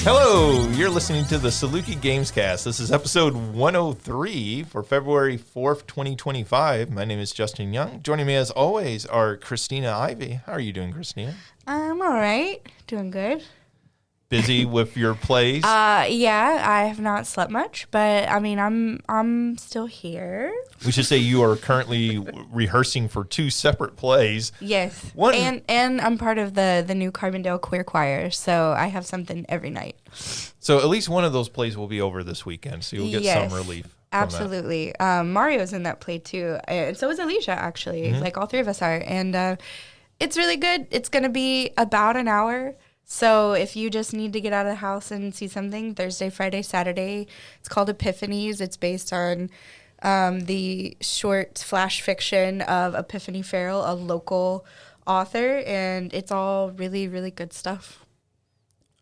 Hello, you're listening to the Saluki Gamescast. This is episode 103 for February 4th, 2025. My name is Justin Young. Joining me as always are Christina Ivey. How are you doing, Christina? I'm all right. Doing good. Busy with your plays? Yeah, I have not slept much, but I mean, I'm still here. We should say you are currently rehearsing for two separate plays. Yes. One, and I'm part of the new Carbondale Queer Choir, so I have something every night. So at least one of those plays will be over this weekend, so you'll get some relief. Absolutely. Mario's in that play too, and so is Alicia, actually. Mm-hmm. Like all three of us are, and it's really good. It's going to be about an hour. So if you just need to get out of the house and see something, Thursday, Friday, Saturday, it's called Epiphanies. It's based on the short flash fiction of Epiphany Farrell, a local author, and it's all really, really good stuff.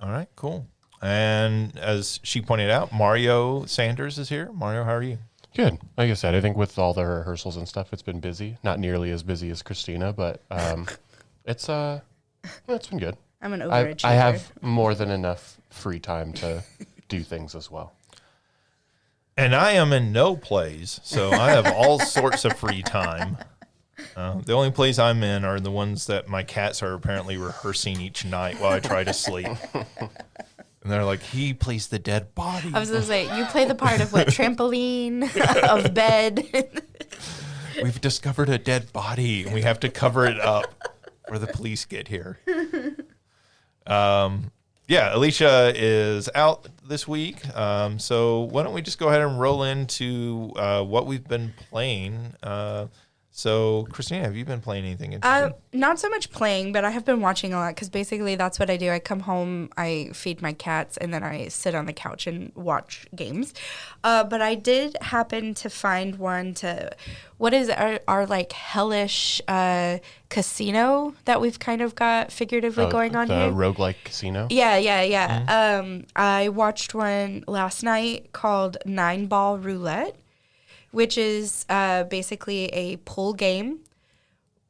All right, cool. And as she pointed out, Mario Sanders is here. Mario, how are you? Good. Like I said, I think with all the rehearsals and stuff, it's been busy. Not nearly as busy as Christina, but it's been good. I'm an overachiever. I have more than enough free time to do things as well. And I am in no plays, so I have all sorts of free time. The only plays I'm in are the ones that my cats are apparently rehearsing each night while I try to sleep. And they're like, he plays the dead body. I was going to say, you play the part of what? Trampoline, of bed. We've discovered a dead body, and we have to cover it up before the police get here. Yeah, Alicia is out this week, so why don't we just go ahead and roll into what we've been playing. So, Christina, have you been playing anything interesting? Not so much playing, but I have been watching a lot because basically that's what I do. I come home, I feed my cats, and then I sit on the couch and watch games. But I did happen to find one what is our like hellish casino that we've kind of got figuratively going on here? The roguelike casino? Yeah. Mm-hmm. I watched one last night called 9 Ball Roulette, which is basically a pool game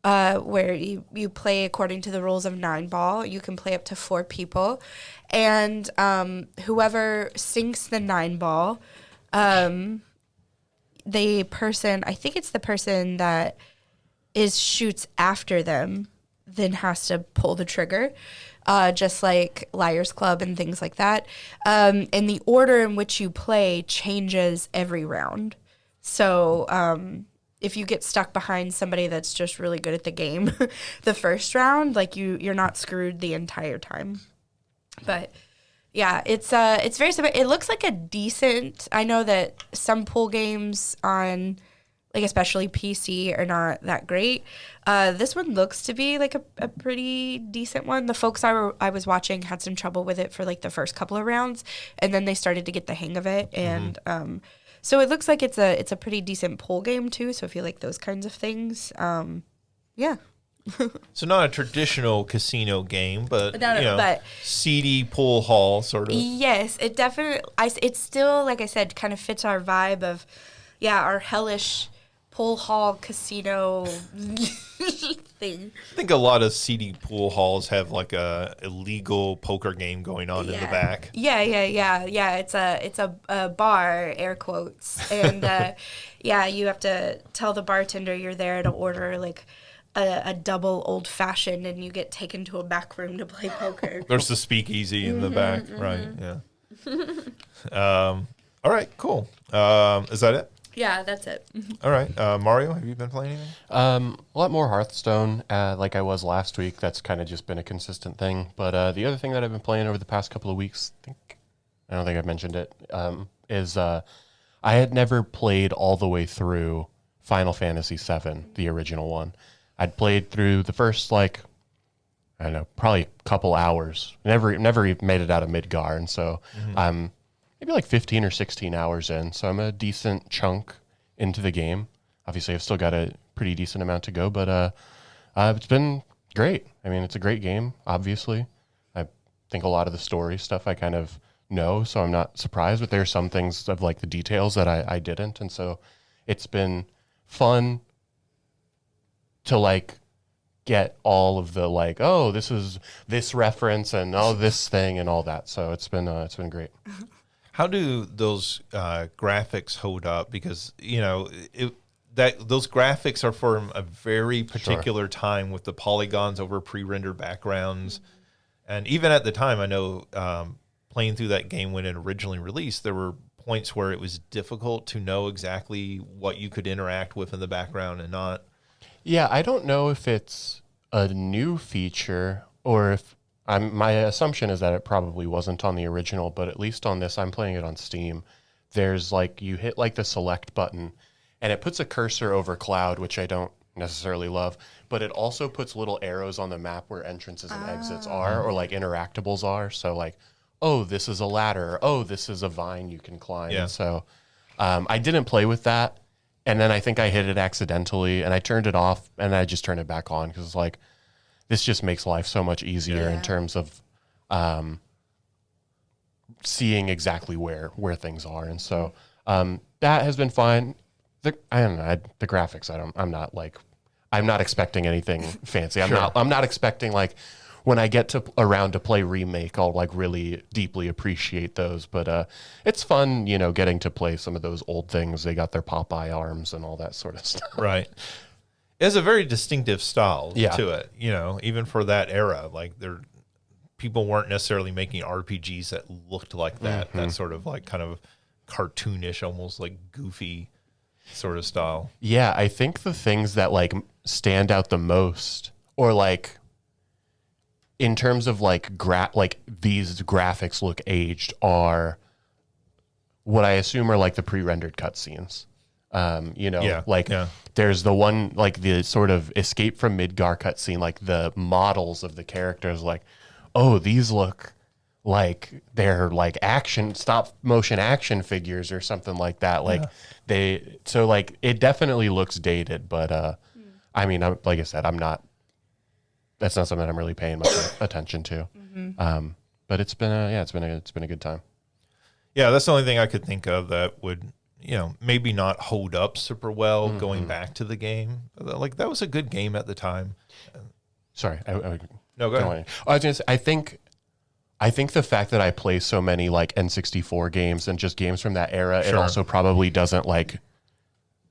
where you play according to the rules of 9 ball. You can play up to 4 people. And whoever sinks the 9 ball, the person, I think it's the person that shoots after them, then has to pull the trigger. Just like Liar's Club and things like that. And the order in which you play changes every round. So if you get stuck behind somebody that's just really good at the game the first round, like you're not screwed the entire time. But yeah, it's very simple. It looks like a decent. I know that some pool games on like especially PC are not that great. This one looks to be like a pretty decent one. The folks I was watching had some trouble with it for like the first couple of rounds, and then they started to get the hang of it. And so it looks like it's a pretty decent pool game too. So if you like those kinds of things, yeah. So not a traditional casino game, but but seedy pool hall sort of. Yes, it definitely. It still, like I said, kind of fits our vibe of, our hellish pool hall casino thing. I think a lot of seedy pool halls have like a illegal poker game going on in the back. Yeah. It's a bar, air quotes, and you have to tell the bartender you're there to order like a double old fashioned, and you get taken to a back room to play poker. There's the speakeasy in the back, right? Yeah. All right, cool. Is that it? Yeah, that's it. All right, Mario, have you been playing anything? A lot more Hearthstone, like I was last week. That's kind of just been a consistent thing. But the other thing that I've been playing over the past couple of weeks, I don't think I've mentioned it, is I had never played all the way through Final Fantasy VII, the original one. I'd played through the first, probably a couple hours. Never even made it out of Midgar, and so maybe like 15 or 16 hours in. So I'm a decent chunk into the game. Obviously, I've still got a pretty decent amount to go, but it's been great. I mean, it's a great game, obviously. I think a lot of the story stuff I kind of know, so I'm not surprised, but there are some things of like the details that I didn't, and so it's been fun to like get all of the like, oh, this is this reference and oh this thing and all that. So it's been great. How do those graphics hold up? Because those graphics are from a very particular time with the polygons over pre-rendered backgrounds, and even at the time, I know playing through that game when it originally released, there were points where it was difficult to know exactly what you could interact with in the background and not. Yeah, I don't know if it's a new feature or if my assumption is that it probably wasn't on the original, but at least on this, I'm playing it on Steam. There's like, you hit like the select button and it puts a cursor over cloud, which I don't necessarily love, but it also puts little arrows on the map where entrances and exits are, or like interactables are. So like, oh, this is a ladder. Oh, this is a vine you can climb. Yeah. So I didn't play with that. And then I think I hit it accidentally and I turned it off and I just turned it back on because it's like, this just makes life so much easier in terms of seeing exactly where things are. And so that has been fine. I don't know, the graphics, I'm not expecting anything fancy. I'm not expecting like when I get around to play Remake, I'll like really deeply appreciate those. But it's fun, getting to play some of those old things. They got their Popeye arms and all that sort of stuff. Right. It has a very distinctive style Yeah. to it, even for that era. Like people weren't necessarily making RPGs that looked like that. That sort of like kind of cartoonish, almost like goofy sort of style. Yeah, I think the things that like stand out the most, or like in terms of like these graphics look aged, are what I assume are like the pre-rendered cutscenes. There's the one like the sort of Escape from Midgar cutscene, like the models of the characters, like, oh, these look like they're like stop motion action figures or something like that. Like it definitely looks dated, but I mean, like I said, that's not something I'm really paying much attention to. But it's been a good time. Yeah, that's the only thing I could think of that would, maybe not hold up super well going back to the game. Like that was a good game at the time. Sorry, No, go ahead. I was gonna say, I think the fact that I play so many like N64 games and just games from that era, it also probably doesn't like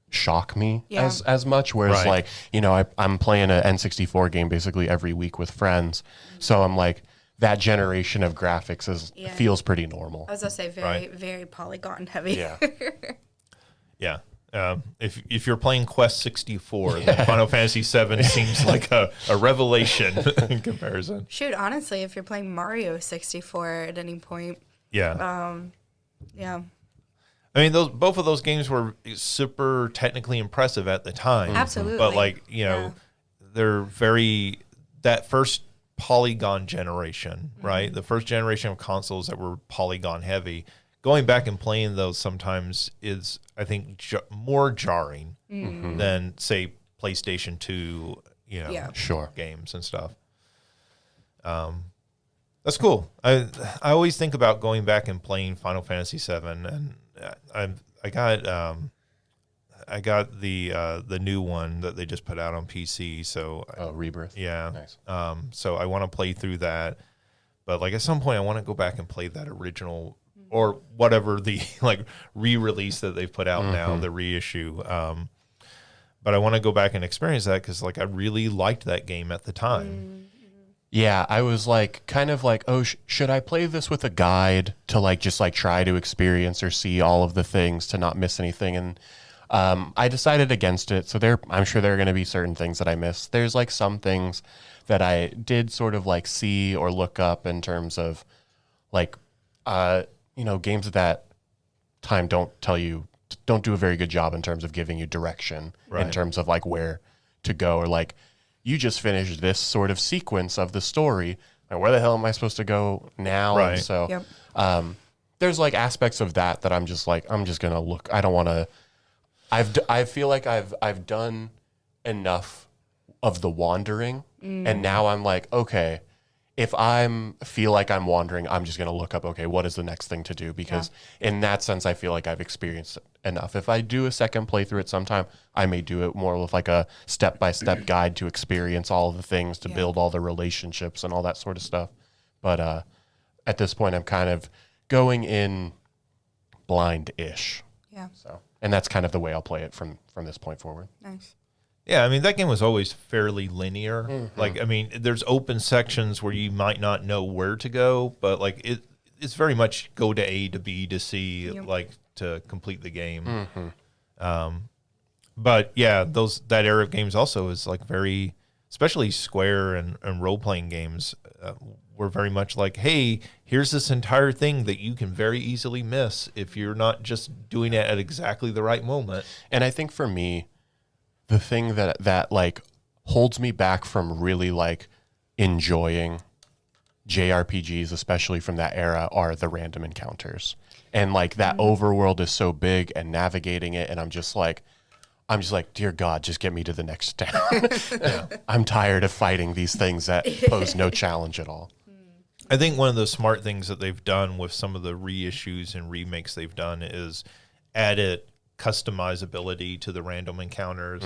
shock me as much. Whereas like, I'm playing an N64 game basically every week with friends. So I'm like, that generation of graphics feels pretty normal. I was gonna say very polygon heavy. Yeah. Yeah. If you're playing Quest 64, then Final Fantasy VII seems like a revelation in comparison. Shoot, honestly, if you're playing Mario 64 at any point. Yeah. Yeah. I mean, both of those games were super technically impressive at the time. Absolutely. But like, they're that first polygon generation, right? The first generation of consoles that were polygon heavy. Going back and playing those sometimes is, I think, more jarring than, say, PlayStation 2, games and stuff. That's cool. I always think about going back and playing Final Fantasy VII, and I got the new one that they just put out on PC. So Rebirth. Yeah. Nice. So I want to play through that, but like at some point I want to go back and play that original or whatever the like re-release that they've put out now, the reissue. But I want to go back and experience that because like I really liked that game at the time. Yeah, I was like, kind of like, oh, should I play this with a guide to like just like try to experience or see all of the things to not miss anything? And I decided against it. So I'm sure there are going to be certain things that I missed. There's like some things that I did sort of like see or look up in terms of like, games at that time don't do a very good job in terms of giving you direction in terms of like where to go, or like, you just finished this sort of sequence of the story, and where the hell am I supposed to go now? Right. And so there's like aspects of that I'm just going to look. I don't want to, I feel like I've done enough of the wandering, and now I'm like, okay, if feel like I'm wandering, I'm just going to look up, okay, what is the next thing to do? Because in that sense, I feel like I've experienced enough. If I do a second playthrough at some time, I may do it more with like a step-by-step guide to experience all of the things, to build all the relationships and all that sort of stuff. But at this point, I'm kind of going in blind-ish. Yeah. So, and that's kind of the way I'll play it from this point forward. Nice. Yeah, I mean, that game was always fairly linear. Mm-hmm. Like, I mean, there's open sections where you might not know where to go, but like it's very much go to A to B to C, like to complete the game. Mm-hmm. But yeah, that era of games also is like very, especially Square and role playing games were very much like, hey, here's this entire thing that you can very easily miss if you're not just doing it at exactly the right moment. And I think for me, the thing that like holds me back from really like enjoying JRPGs, especially from that era, are the random encounters. And like that overworld is so big and navigating it, and I'm just like, dear God, just get me to the next town. I'm tired of fighting these things that pose no challenge at all. I think one of the smart things that they've done with some of the reissues and remakes they've done is added customizability to the random encounters.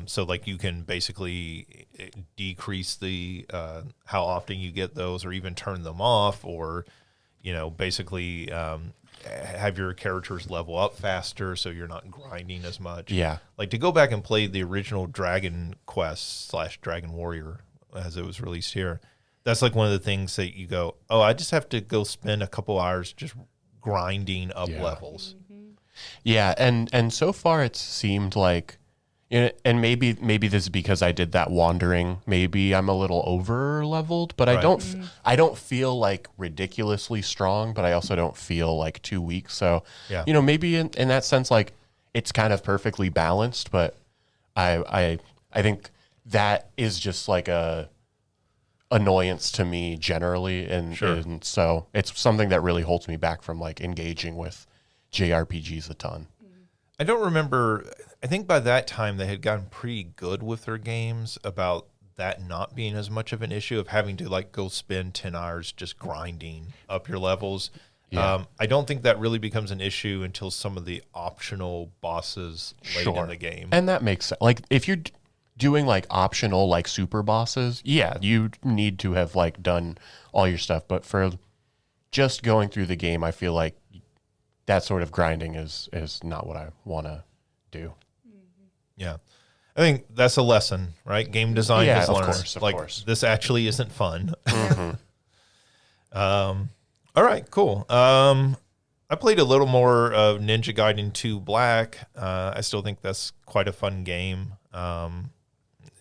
So like you can basically decrease the how often you get those, or even turn them off, or basically have your characters level up faster so you're not grinding as much. Yeah. Like to go back and play the original Dragon Quest / Dragon Warrior as it was released here, that's like one of the things that you go, oh, I just have to go spend a couple hours just grinding up levels. Yeah, and so far it's seemed like, and maybe this is because I did that wandering. Maybe I'm a little over leveled, but I don't feel like ridiculously strong, but I also don't feel like too weak. So, maybe in that sense, like it's kind of perfectly balanced. But I think that is just like a annoyance to me generally, and so it's something that really holds me back from like engaging with JRPGs a ton. I don't remember. I think by that time they had gotten pretty good with their games about that not being as much of an issue of having to like go spend 10 hours just grinding up your levels. Yeah. I don't think that really becomes an issue until some of the optional bosses late in the game. And that makes sense. Like if you're doing like optional like super bosses, you need to have like done all your stuff. But for just going through the game, I feel like that sort of grinding is not what I want to do. Yeah. I think that's a lesson, right? Game design has learned. Of course. This actually isn't fun. All right, cool. I played a little more of Ninja Gaiden 2 Black. I still think that's quite a fun game.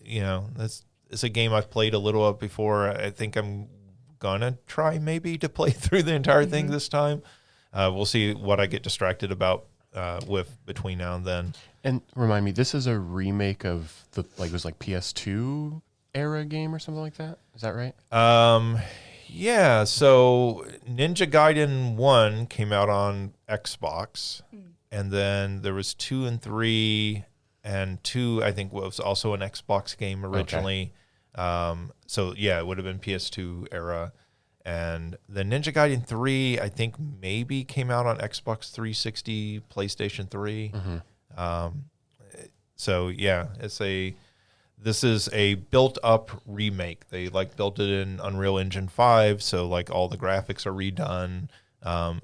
It's a game I've played a little of before. I think I'm going to try maybe to play through the entire thing this time. We'll see what I get distracted about with between now and then. And remind me, this is a remake of it was like PS2 era game or something like that. Is that right? Yeah. So Ninja Gaiden 1 came out on Xbox, and then there was 2 and 3, and 2 I think was also an Xbox game originally. So yeah, it would have been PS2 era. And the Ninja Gaiden 3, I think maybe came out on Xbox 360, PlayStation 3. So yeah, this is a built up remake. They like built it in Unreal Engine 5, so like all the graphics are redone.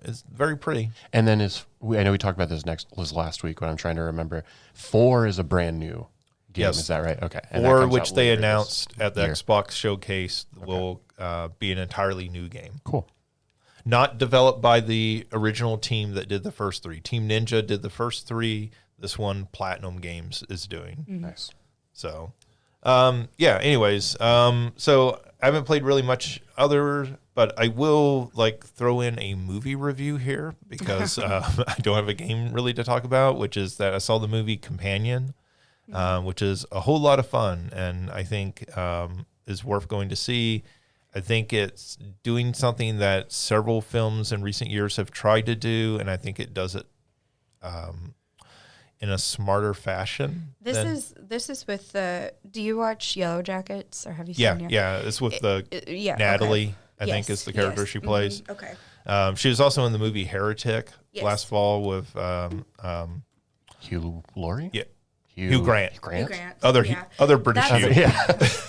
It's very pretty. And then I know we talked about this last week, but I'm trying to remember. 4 is a brand new game. Yes. Is that right? Okay. And 4, which they announced at the Xbox showcase, will be an entirely new game. Cool. Not developed by the original team that did the first 3. Team Ninja did the first 3. This one, Platinum Games, is doing. Nice. So, anyways, so I haven't played really much other, but I will like throw in a movie review here because I don't have a game really to talk about, which is that I saw the movie Companion, which is a whole lot of fun, and I think is worth going to see. I think it's doing something that several films in recent years have tried to do, and I think it does it in a smarter fashion. This is with the. Do you watch Yellow Jackets or have you seen? Yeah. It's with the yeah, Natalie. okay. I think is the character she plays. Okay. She was also in the movie Heretic last fall with Hugh Laurie. Yeah, Hugh Grant. Grant. Other British Hugh.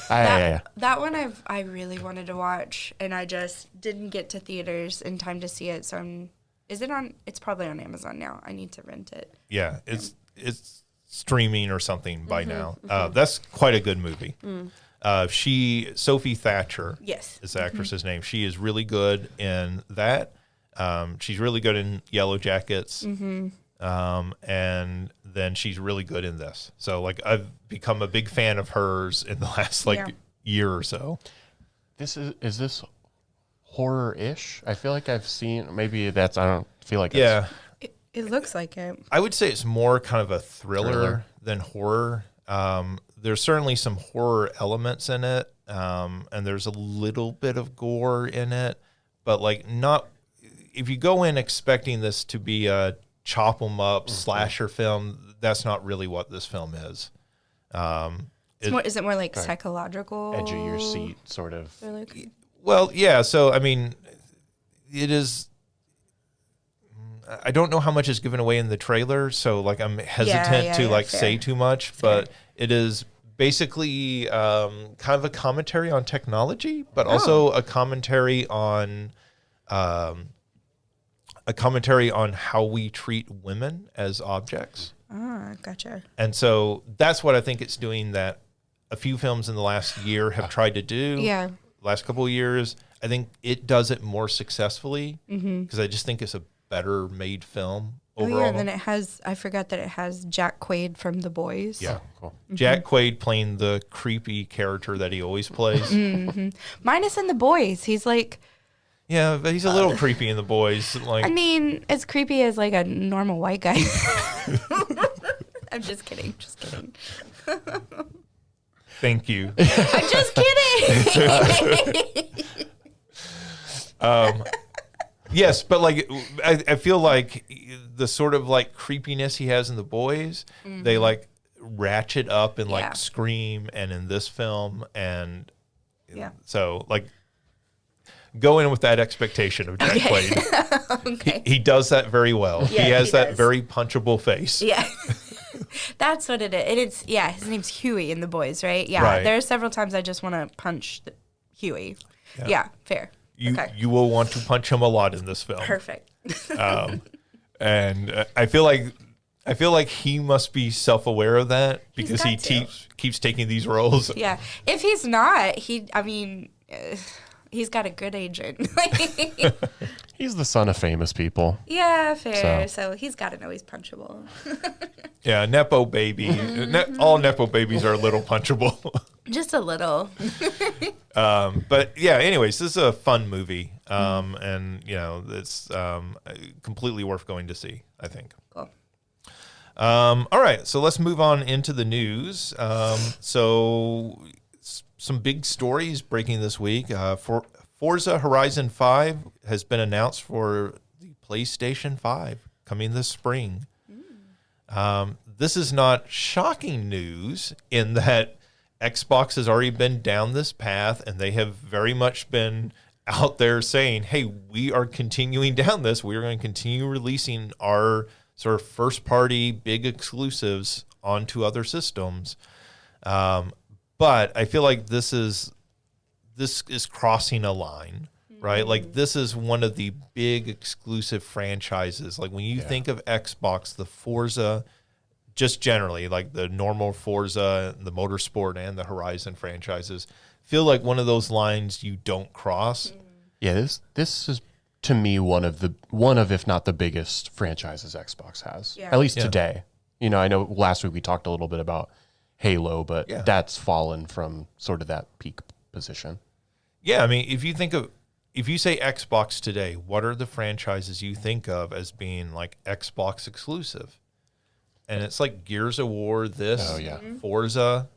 That one I really wanted to watch, and I just didn't get to theaters in time to see it. So is it on? It's probably on Amazon now. I need to rent it. Yeah, it's streaming or something by now. That's quite a good movie. Sophie Thatcher is the actress's name. She is really good in that. She's really good in Yellow Jackets. And then she's really good in this. So like I've become a big fan of hers in the last year or so. Is this horror-ish? I feel like I've seen, maybe that's, I don't feel like it looks like it. I would say it's more kind of a thriller than horror. There's certainly some horror elements in it, and there's a little bit of gore in it, but like not. If you go in expecting this to be a chop 'em up slasher film, that's not really what this film is. Is it more like psychological, edge of your seat sort of? Well, yeah. So I mean, it is. I don't know how much is given away in the trailer, so like I'm hesitant to say too much, but it is basically kind of a commentary on technology, but also a commentary on how we treat women as objects. Gotcha. And so that's what I think it's doing that a few films in the last year have tried to do. Yeah. Last couple of years, I think it does it more successfully because I just think it's a better made film overall. Oh yeah, and then it has, I forgot that it has Jack Quaid from The Boys. Yeah, cool. Jack Quaid playing the creepy character that he always plays. Minus in The Boys, he's like... Yeah, but he's a little creepy in The Boys. Like, I mean, as creepy as like a normal white guy. I'm just kidding. Thank you. I'm just kidding. Yes, but like I feel like the sort of like creepiness he has in The Boys, they like ratchet up in like Scream and in this film, and so like go in with that expectation of Jack Quaid. He does that very well. Yeah, he has that very punchable face. Yeah. That's what it is. And it's his name's Huey in The Boys, right? Yeah. Right. There are several times I just want to punch Huey. Yeah, fair. You will want to punch him a lot in this film. Perfect. And I feel like he must be self-aware of that because he keeps taking these roles. Yeah. If he's not, he's got a good agent. He's the son of famous people. Yeah, fair. So he's got to know he's punchable. Yeah, Nepo baby. All Nepo babies are a little punchable. Just a little. But yeah, anyways, this is a fun movie. And, it's completely worth going to see, I think. Cool. All right, so let's move on into the news. So some big stories breaking this week. Forza Horizon 5 has been announced for the PlayStation 5 coming this spring. This is not shocking news in that Xbox has already been down this path and they have very much been out there saying, hey, we are continuing down this. We are going to continue releasing our sort of first party big exclusives onto other systems. But I feel like this is crossing a line, right? Like this is one of the big exclusive franchises. Like when you think of Xbox, the Forza, just generally like the normal Forza, the Motorsport, and the Horizon franchises feel like one of those lines you don't cross. Yeah, this is to me one of if not the biggest franchises Xbox has, at least today. I know last week we talked a little bit about Halo, but that's fallen from sort of that peak position. Yeah, I mean, if you say Xbox today, what are the franchises you think of as being like Xbox exclusive? And it's like Gears of War, Forza.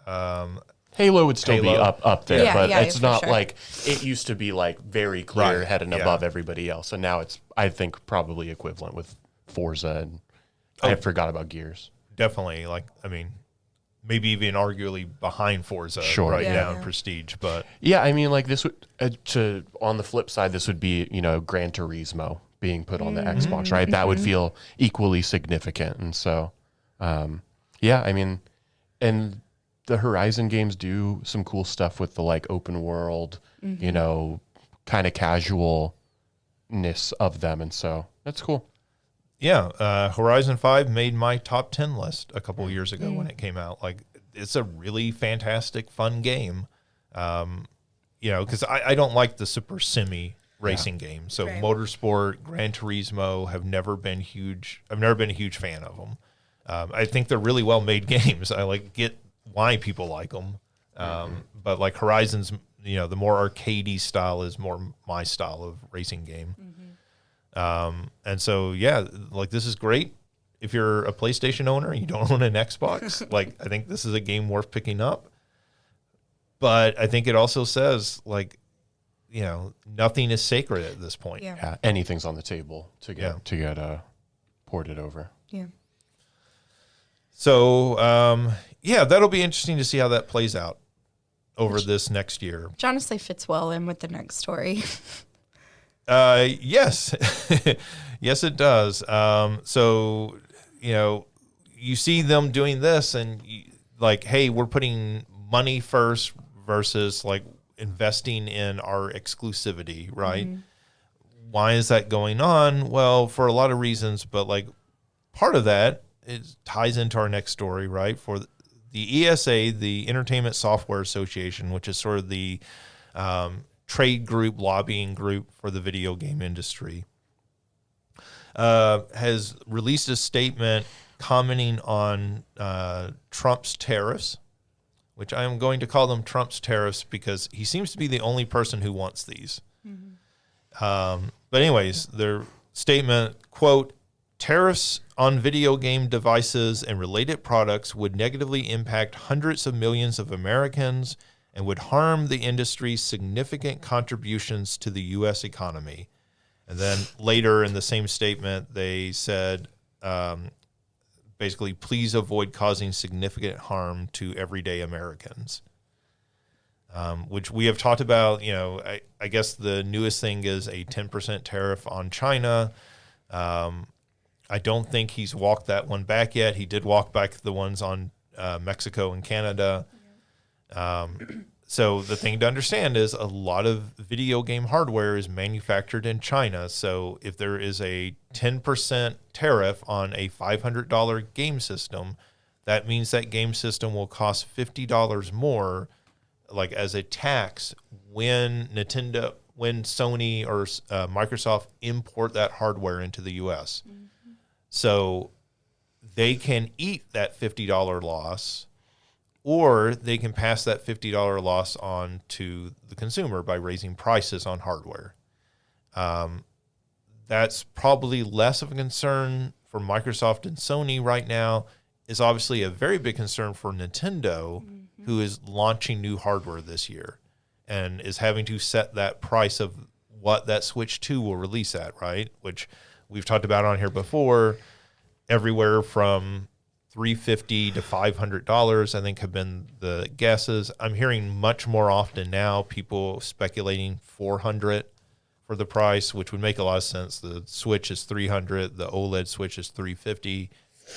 Halo would still be up there, but it's not sure. like it used to be like very clear head and above everybody else. And now it's, I think, probably equivalent with Forza and I had forgot about Gears. Definitely. Like, I mean, maybe even arguably behind Forza Sure. now in prestige. But yeah, I mean, like this would on the flip side, this would be Gran Turismo being put on the Xbox, right? That would feel equally significant, and so yeah, I mean, and the Horizon games do some cool stuff with the like open world, kind of casualness of them, and so that's cool. yeah, Horizon 5 made my top 10 list a couple years ago when it came out. Like, it's a really fantastic, fun game. Because I don't like the super simi racing games. So Motorsport, Gran Turismo have never been huge. I've never been a huge fan of them. I think they're really well made games. I get why people like them. But like Horizon's, the more arcadey style is more my style of racing game. And so, yeah, like this is great. If you're a PlayStation owner and you don't own an Xbox, like I think this is a game worth picking up. But I think it also says like, nothing is sacred at this point. Yeah, anything's on the table to get ported over. Yeah. So, that'll be interesting to see how that plays out over this next year. Which honestly fits well in with the next story. Yes. Yes, it does. So, you see them doing this and like, hey, we're putting money first versus like investing in our exclusivity, right? Why is that going on? Well, for a lot of reasons, but like part of that ties into our next story, right? For the ESA, the Entertainment Software Association, which is sort of the trade group, lobbying group for the video game industry, has released a statement commenting on Trump's tariffs, which I am going to call them Trump's tariffs because he seems to be the only person who wants these. But anyways, their statement, quote, tariffs on video game devices and related products would negatively impact hundreds of millions of Americans and would harm the industry's significant contributions to the U.S. economy. And then later in the same statement, they said, basically, please avoid causing significant harm to everyday Americans, which we have talked about. I guess the newest thing is a 10% tariff on China. I don't think he's walked that one back yet. He did walk back the ones on Mexico and Canada. So the thing to understand is a lot of video game hardware is manufactured in China. So if there is a 10% tariff on a $500 game system, that means that game system will cost $50 more, like as a tax, when Sony or Microsoft import that hardware into the U.S. So they can eat that $50 loss, or they can pass that $50 loss on to the consumer by raising prices on hardware. That's probably less of a concern for Microsoft and Sony right now. Is obviously a very big concern for Nintendo, who is launching new hardware this year and is having to set that price of what that Switch 2 will release at, right? Which we've talked about on here before, everywhere from $350 to $500, I think, have been the guesses. I'm hearing much more often now people speculating $400 for the price, which would make a lot of sense. The Switch is $300, the OLED Switch is $350.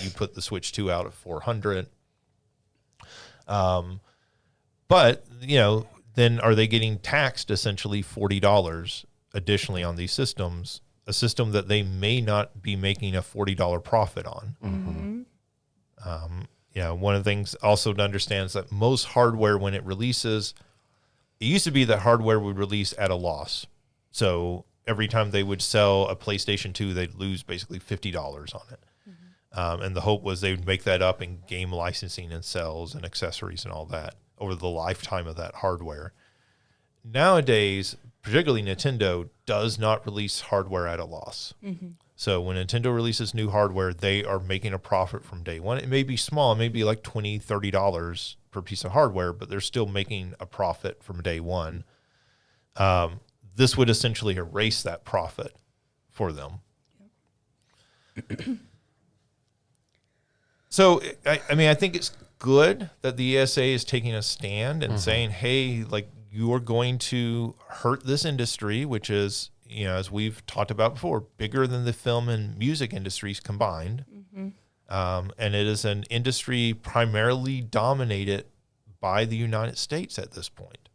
You put the Switch 2 out at $400. But then are they getting taxed essentially $40 additionally on these systems? A system that they may not be making a $40 profit on. One of the things also to understand is that most hardware, when it releases, it used to be that hardware would release at a loss. So every time they would sell a PlayStation 2, they'd lose basically $50 on it. And the hope was they would make that up in game licensing and sales and accessories and all that over the lifetime of that hardware. Nowadays, particularly Nintendo, does not release hardware at a loss. So when Nintendo releases new hardware, they are making a profit from day one. It may be small, it may be like $20, $30 per piece of hardware, but they're still making a profit from day one. This would essentially erase that profit for them. So, I mean, I think it's good that the ESA is taking a stand and saying, hey, like, you are going to hurt this industry, which is, as we've talked about before, bigger than the film and music industries combined. And it is an industry primarily dominated by the United States at this point.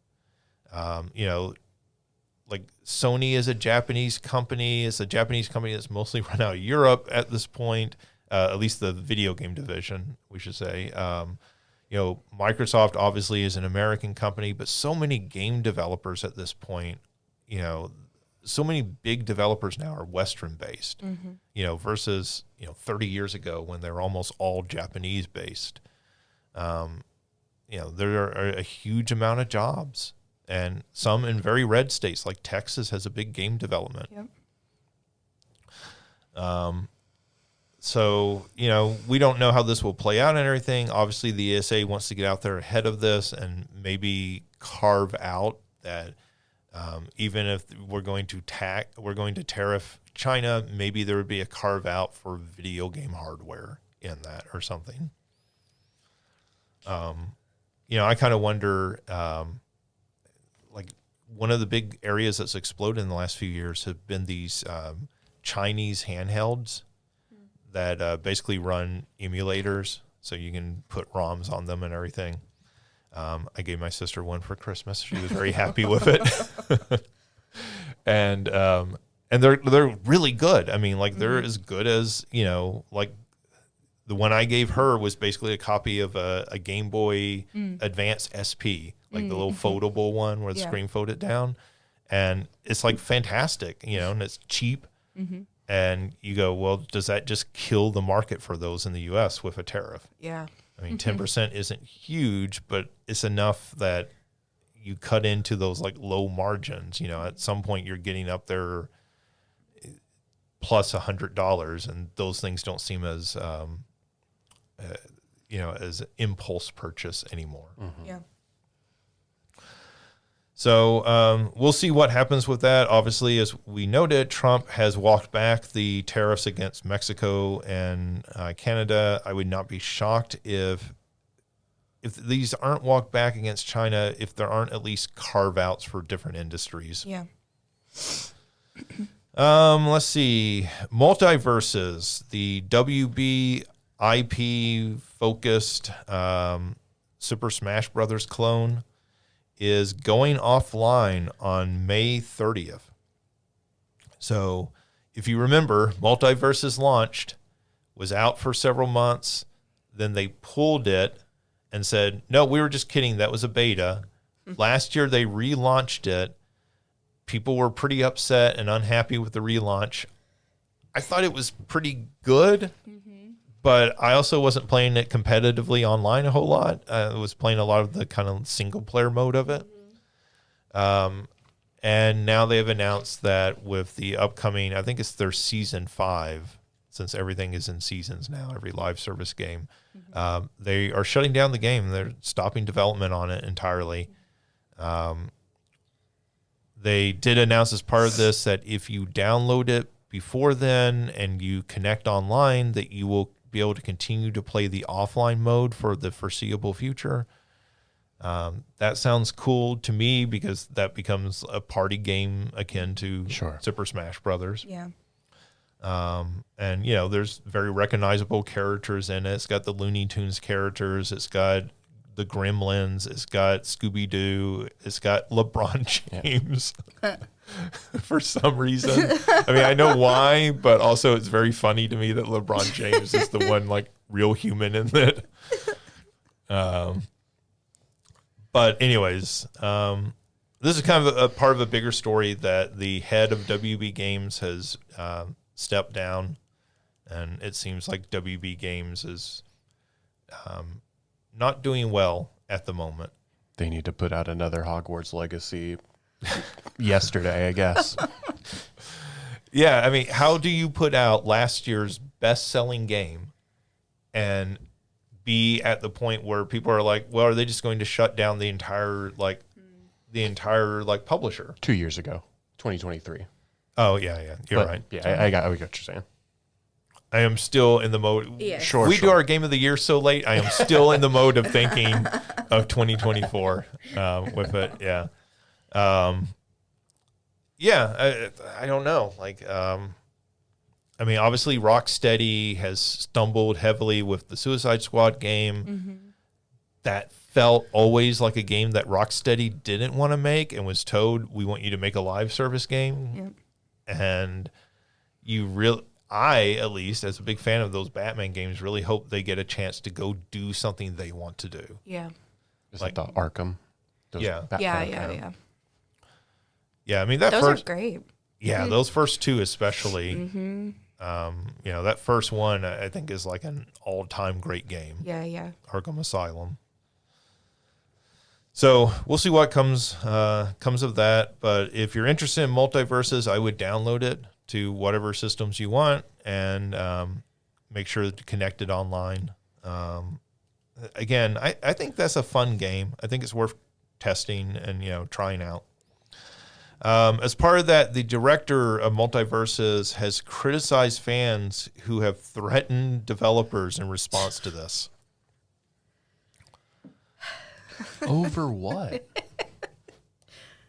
Like Sony is a Japanese company. It's a Japanese company that's mostly run out of Europe at this point, at least the video game division, we should say. Microsoft obviously is an American company, but so many game developers at this point, so many big developers now are Western based, versus, 30 years ago when they were almost all Japanese based. There are a huge amount of jobs, and some in very red states like Texas has a big game development. Yep. So, we don't know how this will play out and everything. Obviously, the ESA wants to get out there ahead of this and maybe carve out that even if we're going to tariff China, maybe there would be a carve out for video game hardware in that or something. I kind of wonder, like one of the big areas that's exploded in the last few years have been these Chinese handhelds that basically run emulators, so you can put ROMs on them and everything. I gave my sister one for Christmas. She was very happy with it. And they're really good. I mean, like they're as good as, like the one I gave her was basically a copy of a Game Boy Advance SP, like the little foldable one where the screen folded down. And it's like fantastic, and it's cheap. And you go, well, does that just kill the market for those in the U.S. with a tariff? Yeah. I mean, 10% isn't huge, but it's enough that you cut into those like low margins. At some point you're getting up there plus $100, and those things don't seem as, as impulse purchase anymore. Yeah. So we'll see what happens with that. Obviously, as we noted, Trump has walked back the tariffs against Mexico and Canada. I would not be shocked if these aren't walked back against China, if there aren't at least carve-outs for different industries. Yeah. Let's see. MultiVersus, the WB IP-focused Super Smash Brothers clone, is going offline on May 30th. So if you remember, MultiVersus launched, was out for several months, then they pulled it and said, no, we were just kidding, that was a beta. Last year they relaunched it. People were pretty upset and unhappy with the relaunch. I thought it was pretty good, but I also wasn't playing it competitively online a whole lot. I was playing a lot of the kind of single player mode of it. And now they've announced that with the upcoming, I think it's their season 5, since everything is in seasons now, every live service game, they are shutting down the game. They're stopping development on it entirely. They did announce as part of this that if you download it before then and you connect online, that you will be able to continue to play the offline mode for the foreseeable future. That sounds cool to me because that becomes a party game akin to Super Smash Brothers. Yeah. And, there's very recognizable characters in it. It's got the Looney Tunes characters. It's got the Gremlins. It's got Scooby-Doo. It's got LeBron James for some reason. I mean, I know why, but also it's very funny to me that LeBron James is the one like real human in it. But anyways, this is kind of a part of a bigger story that the head of WB Games has stepped down, and it seems like WB Games is not doing well at the moment. They need to put out another Hogwarts Legacy yesterday, I guess. Yeah, I mean, how do you put out last year's best-selling game and be at the point where people are like, well, are they just going to shut down the entire publisher? 2 years ago, 2023. Oh, yeah, you're right. Yeah, I got what you're saying. I am still in the mode. Yes. Sure, we sure. do our game of the year so late. I am still in the mode of thinking of 2024 with it. Yeah. I don't know. Like, I mean, obviously Rocksteady has stumbled heavily with the Suicide Squad game. Mm-hmm. That felt always like a game that Rocksteady didn't want to make and was told, we want you to make a live service game. Yep. And I, at least, as a big fan of those Batman games, really hope they get a chance to go do something they want to do. Yeah. Is like the Arkham? Yeah. Yeah. Yeah, I mean, that Those first... are great. Yeah, those first two especially. Mm-hmm. That first one, I think, is like an all-time great game. Yeah. Arkham Asylum. So we'll see what comes of that. But if you're interested in MultiVersus, I would download it to whatever systems you want and make sure to connect it online. Again, I think that's a fun game. I think it's worth testing and trying out. As part of that, the director of MultiVersus has criticized fans who have threatened developers in response to this. Over what?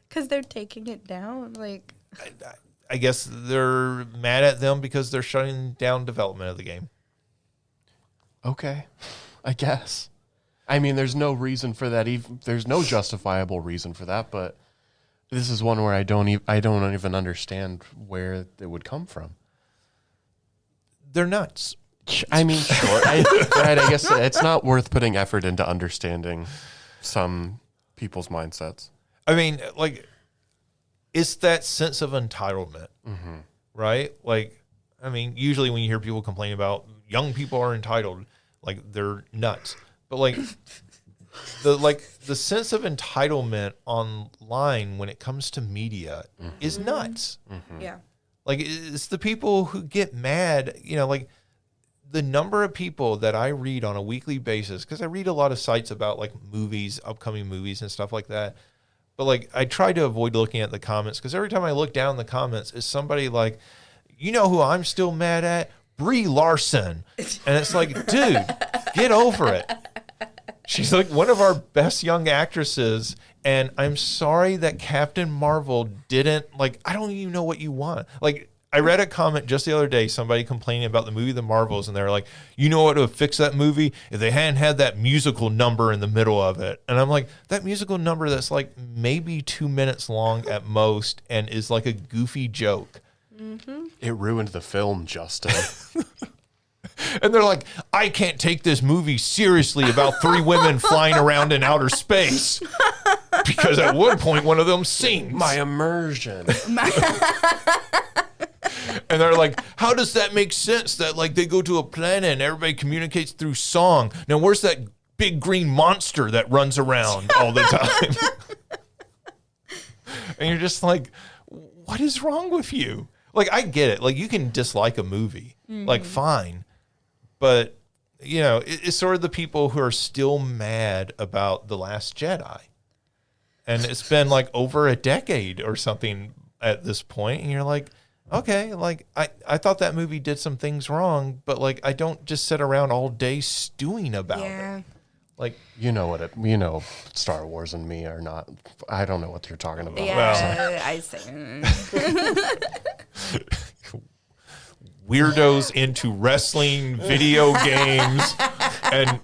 Because they're taking it down. Like, I guess they're mad at them because they're shutting down development of the game. Okay, I guess. I mean, there's no reason for that. There's no justifiable reason for that. But this is one where I don't even understand where it would come from. They're nuts. I mean, sure. I guess it's not worth putting effort into understanding some people's mindsets. I mean, like, it's that sense of entitlement, right? Like, I mean, usually when you hear people complain about young people are entitled, like, they're nuts. But like the sense of entitlement online when it comes to media is nuts. yeah. Like, it's the people who get mad, like the number of people that I read on a weekly basis, because I read a lot of sites about like movies, upcoming movies and stuff like that. But like, I try to avoid looking at the comments because every time I look down the comments, is somebody like, you know who I'm still mad at? Brie Larson. And it's like, dude, get over it. She's like one of our best young actresses. And I'm sorry that Captain Marvel didn't, like, I don't even know what you want. Like, I read a comment just the other day, somebody complaining about the movie The Marvels, and they were like, you know what would have fixed that movie? If they hadn't had that musical number in the middle of it. And I'm like, that musical number that's like maybe 2 minutes long at most and is like a goofy joke. It ruined the film, Justin. And they're like, I can't take this movie seriously about three women flying around in outer space. Because at one point, one of them sings. My immersion. And they're like, how does that make sense that like they go to a planet and everybody communicates through song? Now, where's that big green monster that runs around all the time? And you're just like, what is wrong with you? Like, I get it. Like, you can dislike a movie. Like, fine. But, it's sort of the people who are still mad about The Last Jedi. And it's been like over a decade or something at this point. And you're like, okay, like I thought that movie did some things wrong, but like I don't just sit around all day stewing about it. Like, Star Wars and me are not. I don't know what you're talking about. Yeah, I say. weirdos into wrestling, video games, and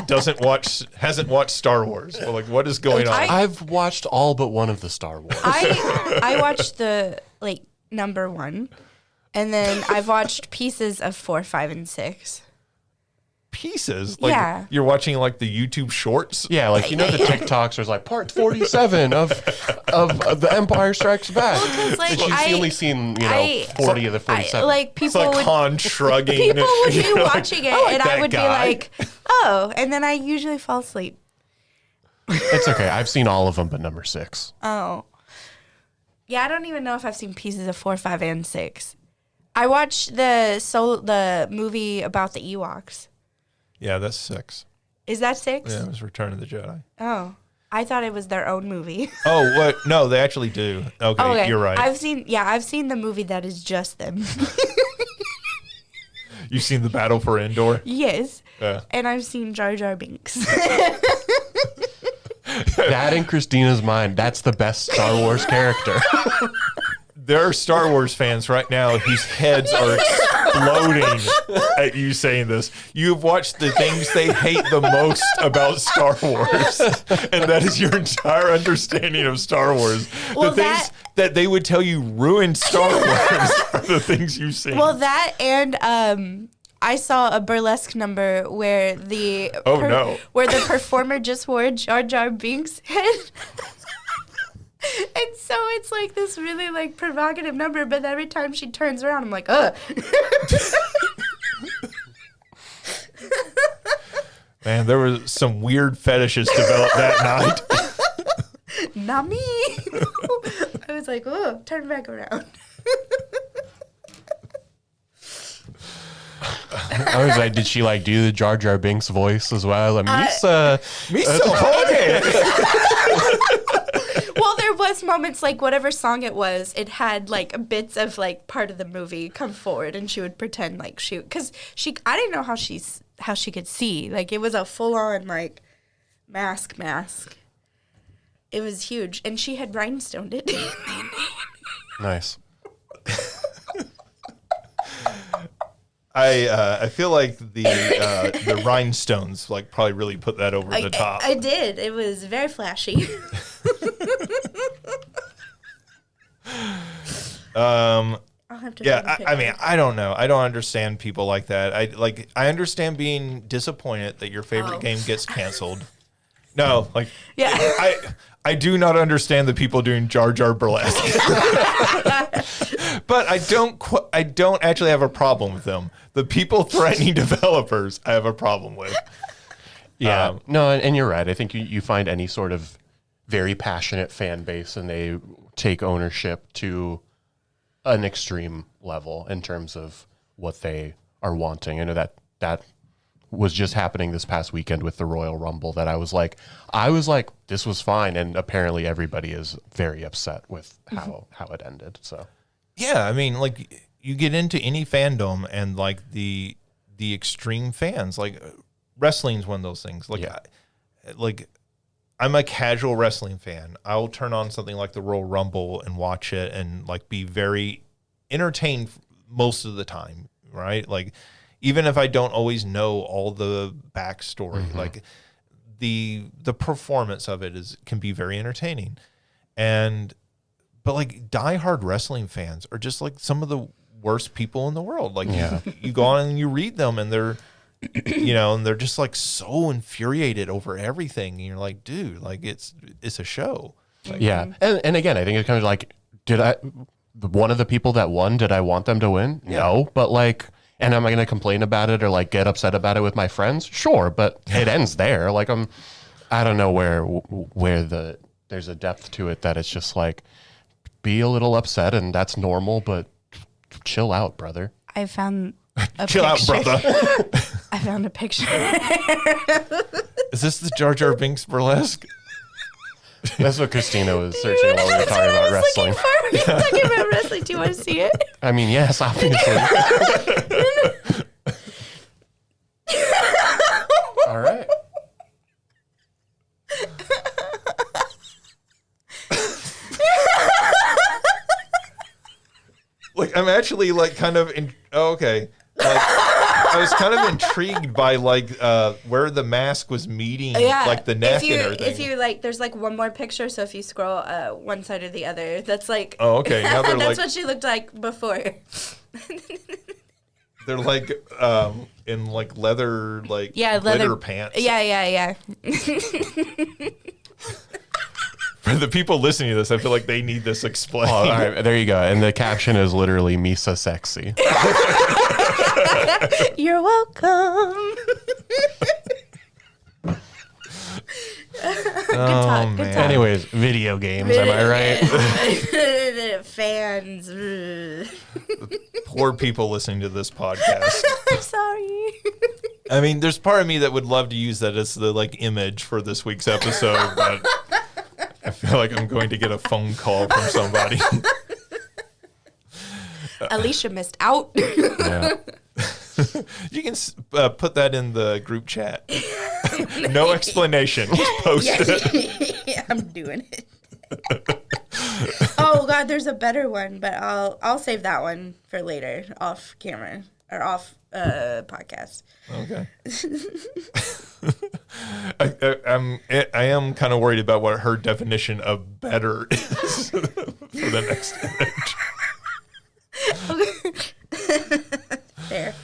hasn't watched Star Wars. Well, like, what is going on? I've watched all but one of the Star Wars. I watched the number 1, and then I've watched pieces of 4, 5, and 6. Pieces? Like, Yeah. You're watching like the YouTube shorts? Yeah, like the TikToks are like part 47 of The Empire Strikes Back. Like, And she's only seen 40 of the 47. People It's like would Han shrugging. people would be You're like, watching it, like and I that would guy. be like, oh, and then I usually fall asleep. It's okay. I've seen all of them, but number 6. Oh. Yeah, I don't even know if I've seen pieces of 4, 5, and 6. I watched the movie about the Ewoks. Yeah, that's 6. Is that 6? Yeah, it was Return of the Jedi. Oh. I thought it was their own movie. Oh, what? No, they actually do. Okay, you're right. I've seen the movie that is just them. You've seen the Battle for Endor? Yes. Yeah. And I've seen Jar Jar Binks. That in Christina's mind, that's the best Star Wars character. There are Star Wars fans right now whose heads are exploding at you saying this. You've watched the things they hate the most about Star Wars, and that is your entire understanding of Star Wars. Well, the things that they would tell you ruined Star Wars are the things you've seen. Well, that and I saw a burlesque number where the where the performer just wore Jar Jar Binks' head. And so it's like this really like provocative number, but every time she turns around, I'm like, ugh. Man, there were some weird fetishes developed that night. Not me. I was like, oh, turn back around. I was like, did she like do the Jar Jar Binks voice as well? I mean, Misa Well, there was moments like whatever song it was, it had like bits of like part of the movie come forward, and she would pretend like because I didn't know how she could see. Like it was a full on like mask. It was huge, and she had rhinestoned it. Nice. I feel like the rhinestones like probably really put that over the top. I did. It was very flashy. I'll have to find a picture. I mean, I don't know. I don't understand people like that. I understand being disappointed that your favorite game gets canceled. No, like Yeah. I do not understand the people doing Jar Jar burlesque. But I don't actually have a problem with them. The people threatening developers, I have a problem with. Yeah. No, and you're right. I think you find any sort of very passionate fan base and they take ownership to an extreme level in terms of what they are wanting. I know that was just happening this past weekend with the Royal Rumble that I was like, this was fine. And apparently everybody is very upset with how it ended. So, yeah, I mean, like you get into any fandom and like the extreme fans, like wrestling's one of those things. Like, Yeah. I'm a casual wrestling fan. I'll turn on something like the Royal Rumble and watch it and like be very entertained most of the time, right? Like, even if I don't always know all the backstory, like the performance of it can be very entertaining. But like diehard wrestling fans are just like some of the worst people in the world. Like you go on and you read them and they're, and they're just like so infuriated over everything. And you're like, dude, like it's a show. Like, yeah. And again, I think it's kind of like, one of the people that won, did I want them to win? Yeah. No, but like, and am I going to complain about it or like get upset about it with my friends? Sure, but it ends there. Like I don't know where there's a depth to it that it's just like be a little upset and that's normal, but chill out, brother. I found a chill picture. out, brother. I found a picture. Is this the Jar Jar Binks burlesque? That's what Christina was searching while we were talking about wrestling. We were talking about wrestling. Do you want to see it? I mean, yes, obviously. All right. Like I'm actually like kind of okay. Like I was kind of intrigued by like where the mask was meeting like the neck and everything. If you like, there's like one more picture. So if you scroll one side or the other, that's like. Oh, okay. Now they're that's like, what she looked like before. They're like in like leather leather glitter pants. Yeah. For the people listening to this, I feel like they need this explained. Oh, all right, there you go. And the caption is literally Mesa sexy. You're welcome. Good talk. Anyways, video games, am I right? Fans. Poor people listening to this podcast. I'm sorry. I mean, there's part of me that would love to use that as the like image for this week's episode, but I feel like I'm going to get a phone call from somebody. Alicia missed out. Yeah. You can put that in the group chat. No explanation. Just post it. Yeah, I'm doing it. Oh God, there's a better one, but I'll save that one for later, off camera or off podcast. Okay. I am kind of worried about what her definition of better is for the next image. Fair.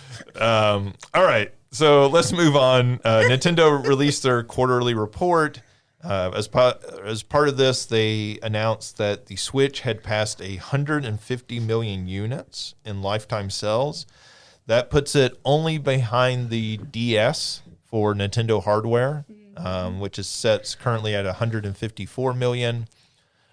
All right, so let's move on. Nintendo released their quarterly report. As part of this, they announced that the Switch had passed 150 million units in lifetime sales. That puts it only behind the DS for Nintendo hardware, which is set currently at 154 million.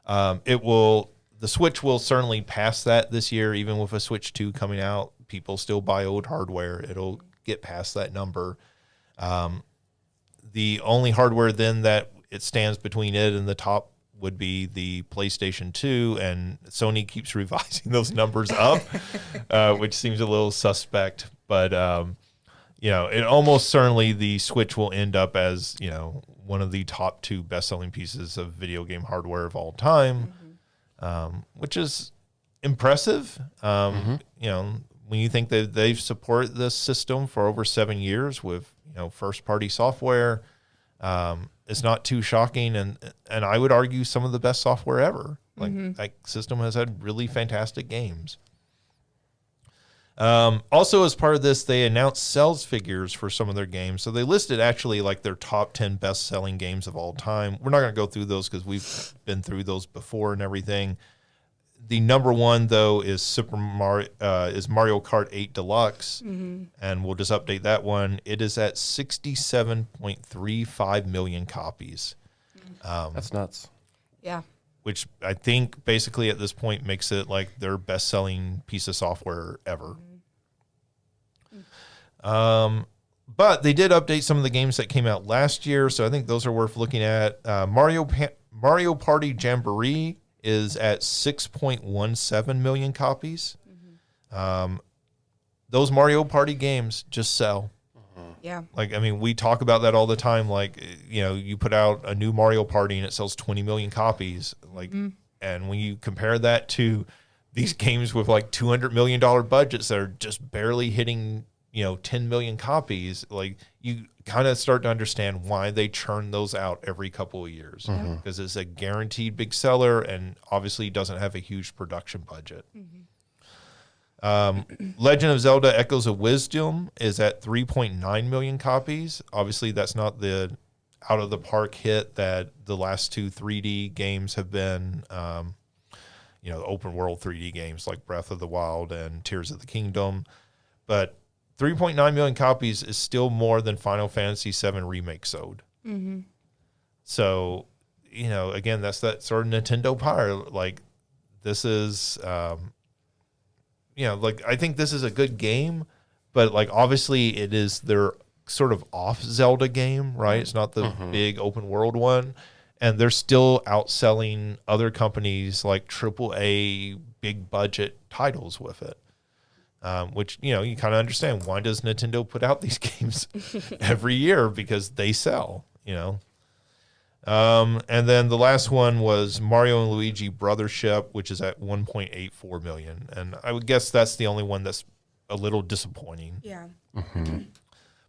The Switch will certainly pass that this year, even with a Switch 2 coming out. People still buy old hardware. It'll get past that number. The only hardware then that it stands between it and the top would be the PlayStation 2, and Sony keeps revising those numbers up, which seems a little suspect. But, it almost certainly the Switch will end up as, one of the top 2 best-selling pieces of video game hardware of all time, which is impressive. When you think that they've supported this system for over 7 years with, first-party software, it's not too shocking, and I would argue some of the best software ever. That system has had really fantastic games. Also, as part of this, they announced sales figures for some of their games. So they listed actually like their top 10 best-selling games of all time. We're not going to go through those because we've been through those before and everything. The number one, though, is Mario Kart 8 Deluxe, and we'll just update that one. It is at 67.35 million copies. That's nuts. Yeah. Which I think basically at this point makes it like their best-selling piece of software ever. But they did update some of the games that came out last year, so I think those are worth looking at. Mario Party Jamboree is at 6.17 million copies. Those Mario Party games just sell. Yeah. We talk about that all the time. You put out a new Mario Party and it sells 20 million copies. And when you compare that to these games with $200 million budgets that are just barely hitting, 10 million copies, you kind of start to understand why they churn those out every couple of years, because it's a guaranteed big seller and obviously doesn't have a huge production budget. Legend of Zelda Echoes of Wisdom is at 3.9 million copies. Obviously, that's not the out of the park hit that the last 2 3D games have been. Open world 3D games like Breath of the Wild and Tears of the Kingdom. But 3.9 million copies is still more than Final Fantasy VII Remake sold. So, again, that's that sort of Nintendo power. This is... I think this is a good game, but obviously it is their sort of off Zelda game, right? It's not the big open world one, and they're still outselling other companies like AAA big budget titles with it. Which you kind of understand, why does Nintendo put out these games every year? Because they sell, And then the last one was Mario and Luigi Brothership, which is at 1.84 million. And I would guess that's the only one that's a little disappointing. Yeah.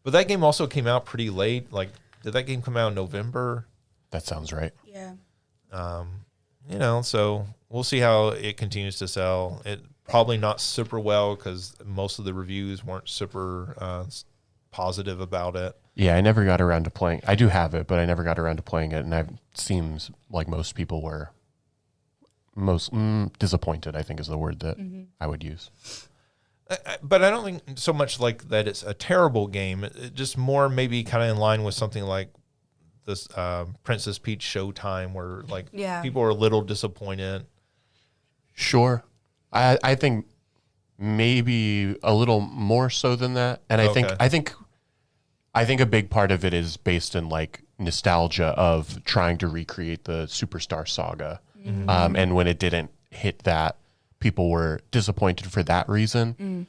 But that game also came out pretty late. Did that game come out in November? That sounds right. Yeah. So we'll see how it continues to sell. It probably not super well because most of the reviews weren't super positive about it. Yeah, I never got around to playing. I do have it, but I never got around to playing it, and it seems like most people were disappointed, I think is the word that I would use. But I don't think so much that it's a terrible game. It just more maybe kind of in line with something like this Princess Peach Showtime, where people are a little disappointed. Sure. I think maybe a little more so than that. And I think a big part of it is based in nostalgia of trying to recreate the Superstar Saga. And when it didn't hit that, people were disappointed for that reason.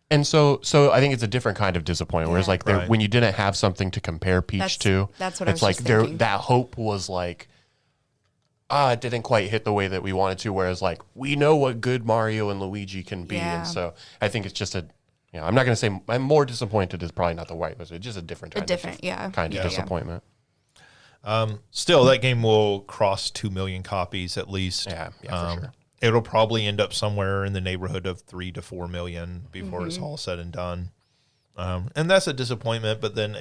And so I think it's a different kind of disappointment. Whereas like Right. when you didn't have something to compare Peach to, that's what I it's was like just thinking. that hope was like, it didn't quite hit the way that we wanted to. Whereas like we know what good Mario and Luigi can be, Yeah. and so I think it's just I'm not going to say I'm more disappointed is probably not the right word. It's just a different kind of disappointment. Still, that game will cross 2 million copies at least. Yeah, for sure. It'll probably end up somewhere in the neighborhood of 3 to 4 million before it's all said and done. And that's a disappointment, but then,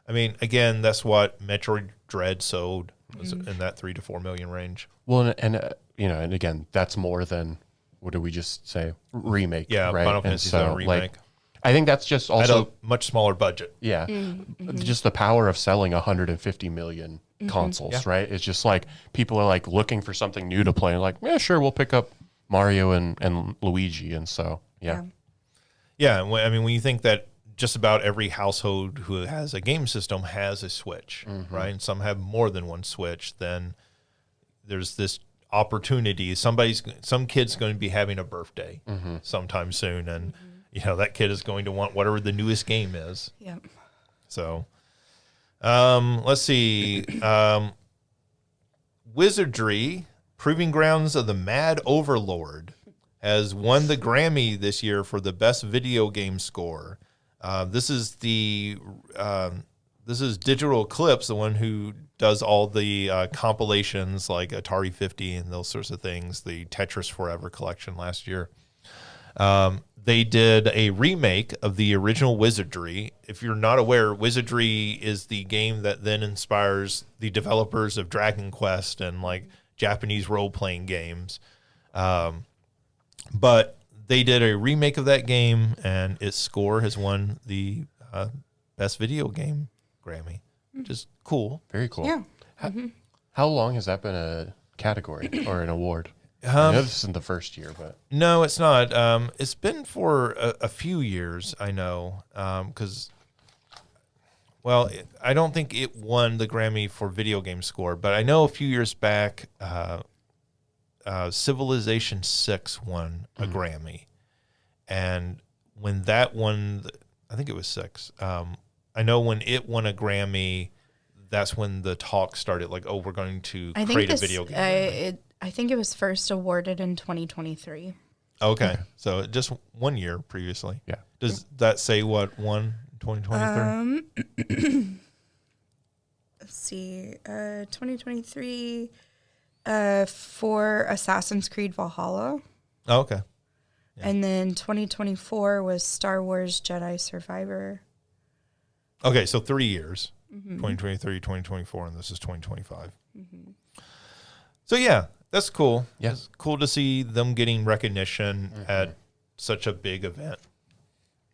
again, that's what Metroid Dread sold, was in that 3 to 4 million range. Well, and again, that's more than, what did we just say? Remake, Yeah, right? Final Fantasy VII Remake. Like, I think that's just At also... a much smaller budget. Yeah. Just the power of selling 150 million consoles, right? It's just like people are like looking for something new to play and like, yeah, sure, we'll pick up Mario and Luigi. And so, yeah. Yeah. When you think that just about every household who has a game system has a Switch, right? And some have more than one Switch, then there's this opportunity. Some kid's going to be having a birthday sometime soon. And, that kid is going to want whatever the newest game is. Yeah. So, let's see. Wizardry, Proving Grounds of the Mad Overlord, has won the Grammy this year for the best video game score. This is Digital Eclipse, the one who does all the compilations like Atari 50 and those sorts of things, the Tetris Forever collection last year. They did a remake of the original Wizardry. If you're not aware, Wizardry is the game that then inspires the developers of Dragon Quest and like Japanese role-playing games. But they did a remake of that game, and its score has won the best video game Grammy, which is cool. Very cool. Yeah. How long has that been a category or an award? I know this isn't the first year, but... No, it's not. It's been for a few years, I know, because... I don't think it won the Grammy for video game score, but I know a few years back, Civilization 6 won a Grammy. And when that won, I think it was 6, I know when it won a Grammy, that's when the talk started, like, oh, we're going to create a video game. I think it was first awarded in 2023. Okay. So just 1 year previously. Yeah. Does that say what won 2023? Let's see. 2023 for Assassin's Creed Valhalla. Oh, okay. Yeah. And then 2024 was Star Wars Jedi Survivor. Okay, so 3 years. 2023, 2024, and this is 2025. So yeah, that's cool. Yeah. It's cool to see them getting recognition at such a big event.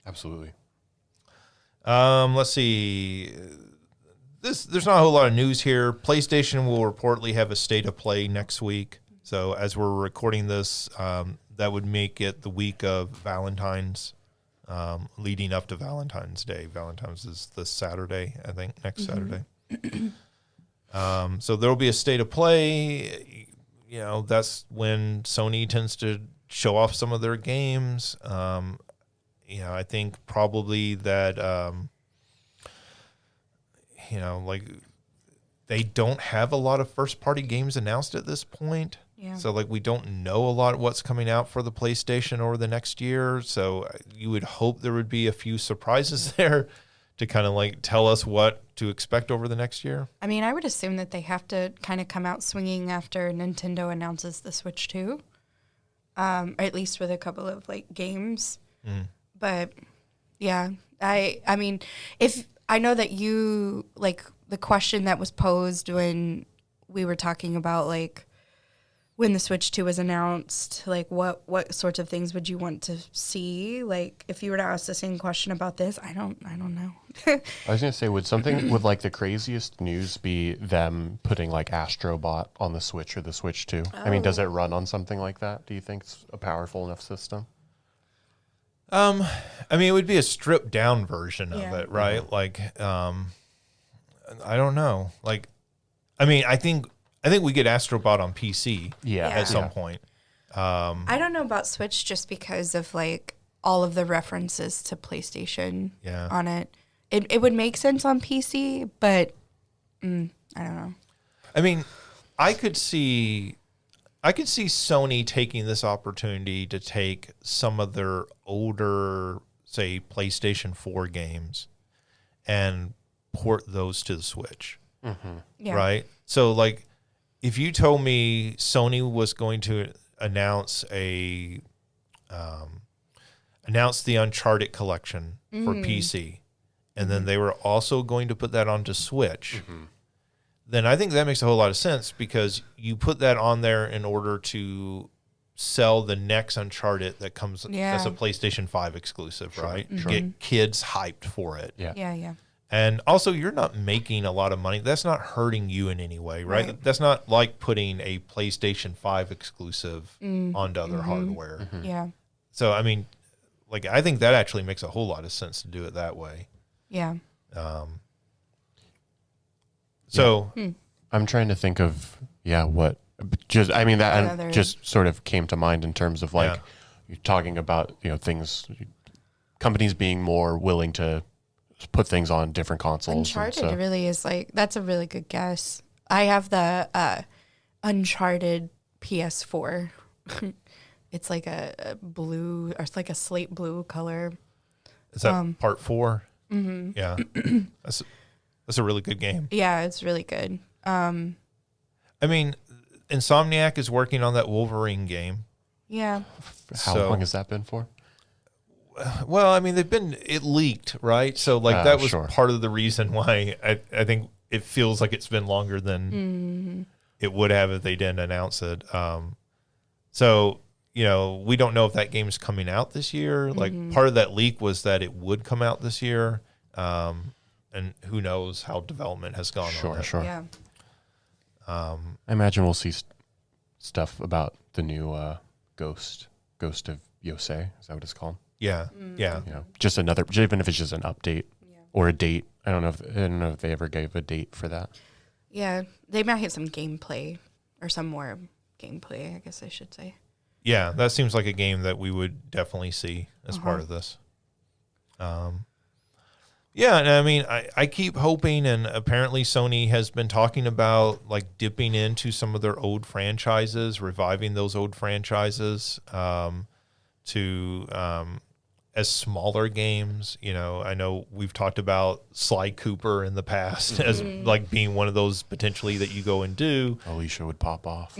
Absolutely. Let's see. There's not a whole lot of news here. PlayStation will reportedly have a state of play next week. So as we're recording this, that would make it the week of Valentine's, leading up to Valentine's Day. Valentine's is this Saturday, I think, next Saturday. So there will be a state of play. That's when Sony tends to show off some of their games. I think probably that, like they don't have a lot of first-party games announced at this point. Yeah. So, like, we don't know a lot of what's coming out for the PlayStation over the next year. So you would hope there would be a few surprises there to kind of, like, tell us what to expect over the next year. I mean, I would assume that they have to kind of come out swinging after Nintendo announces the Switch 2, at least with a couple of, like, games. But, yeah, I mean, if I know that you, like, the question that was posed when we were talking about, like, when the Switch 2 was announced, like, what sorts of things would you want to see? Like, if you were to ask the same question about this, I don't know. I was going to say, would something with, like, the craziest news be them putting, like, Astro Bot on the Switch or the Switch 2? I mean, does it run on something like that? Do you think it's a powerful enough system? I mean, it would be a stripped down version of it, right? Like, I don't know. Like, I mean, I think we get Astrobot on PC Yeah. at some point. I don't know about Switch just because of, like, all of the references to PlayStation Yeah. on it. It would make sense on PC, but I don't know. I mean, I could see Sony taking this opportunity to take some of their older, say, PlayStation 4 games and port those to the Switch. Yeah. Right? So, like, if you told me Sony was going to announce the Uncharted collection for PC, and then they were also going to put that onto Switch, then I think that makes a whole lot of sense, because you put that on there in order to sell the next Uncharted that comes as a PlayStation 5 exclusive, right? Sure. Get kids hyped for it. Yeah. And also, you're not making a lot of money. That's not hurting you in any way, right? That's not like putting a PlayStation 5 exclusive onto other hardware. Yeah. So, I mean, like, I think that actually makes a whole lot of sense to do it that way. Yeah. So, I'm trying to think of what just I mean that Another- just sort of came to mind in terms of like you're talking about things, companies being more willing to put things on different consoles. Uncharted and so, really is like, that's a really good guess. I have the Uncharted PS4. It's like a blue, or it's like a slate blue color. is that part 4? Yeah. That's a really good game. Yeah, it's really good. I mean, Insomniac is working on that Wolverine game. Yeah. how long has that been for? Well, I mean, it leaked, right? So, like, that was sure. part of the reason why I think it feels like it's been longer than it would have if they didn't announce it. So, we don't know if that game is coming out this year. Like, part of that leak was that it would come out this year. And who knows how development has gone on it. Sure. Yeah. I imagine we'll see stuff about the new Ghost of Yosei. Is that what it's called? Yeah. Yeah. Just another, even if it's just an update or a date. I don't know if they ever gave a date for that. Yeah. They might have some gameplay, or some more gameplay, I guess I should say. Yeah, that seems like a game that we would definitely see as part of this. Yeah, and I mean, I keep hoping, and apparently Sony has been talking about like dipping into some of their old franchises, reviving those old franchises as smaller games. I know we've talked about Sly Cooper in the past as like being one of those potentially that you go and do. Alicia would pop off.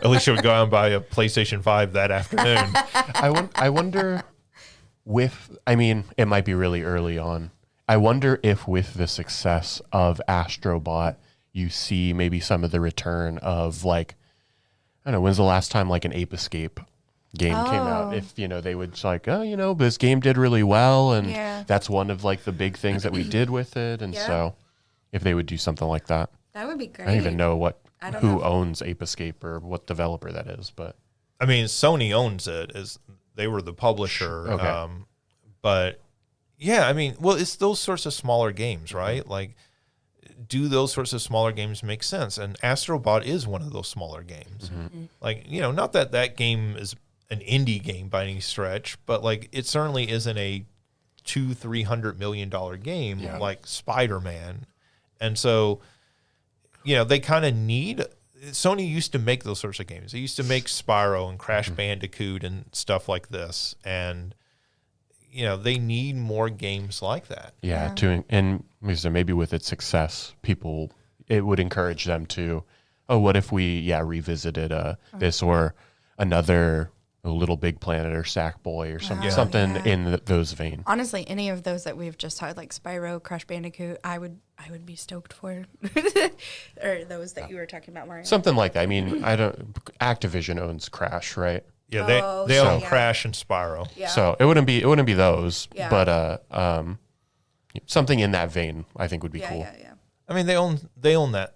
Alicia would go out and buy a PlayStation 5 that afternoon. I wonder it might be really early on. I wonder if with the success of Astrobot, you see maybe some of the return of like, I don't know, when's the last time like an Ape Escape game came out? If, they would just like, this game did really well. And that's one of like the big things that we did with it. And so if they would do something like that, That would be great. I don't even know who know. owns Ape Escape or what developer that is, but I mean, Sony owns it. They were the publisher. Okay. But yeah, I mean, well, it's those sorts of smaller games, right? Like, do those sorts of smaller games make sense? And Astrobot is one of those smaller games. Like, not that game is an indie game by any stretch, but like it certainly isn't a $200-300 million game like Spider-Man. And so, they kind of need. Sony used to make those sorts of games. They used to make Spyro and Crash Bandicoot and stuff like this, and they need more games like that. yeah. And maybe with its success, it would encourage them to, what if we revisited this or another Little Big Planet or Sackboy or something in those vein. Honestly, any of those that we've just had, like Spyro, Crash Bandicoot, I would be stoked for. Or those that you were talking about, Mario. Something like that. I mean, Activision owns Crash, right? Yeah, Oh, they so- own yeah. Crash and Spyro. Yeah. So it wouldn't be those, Yeah. but something in that vein I think would be cool. Yeah. I mean, they own that.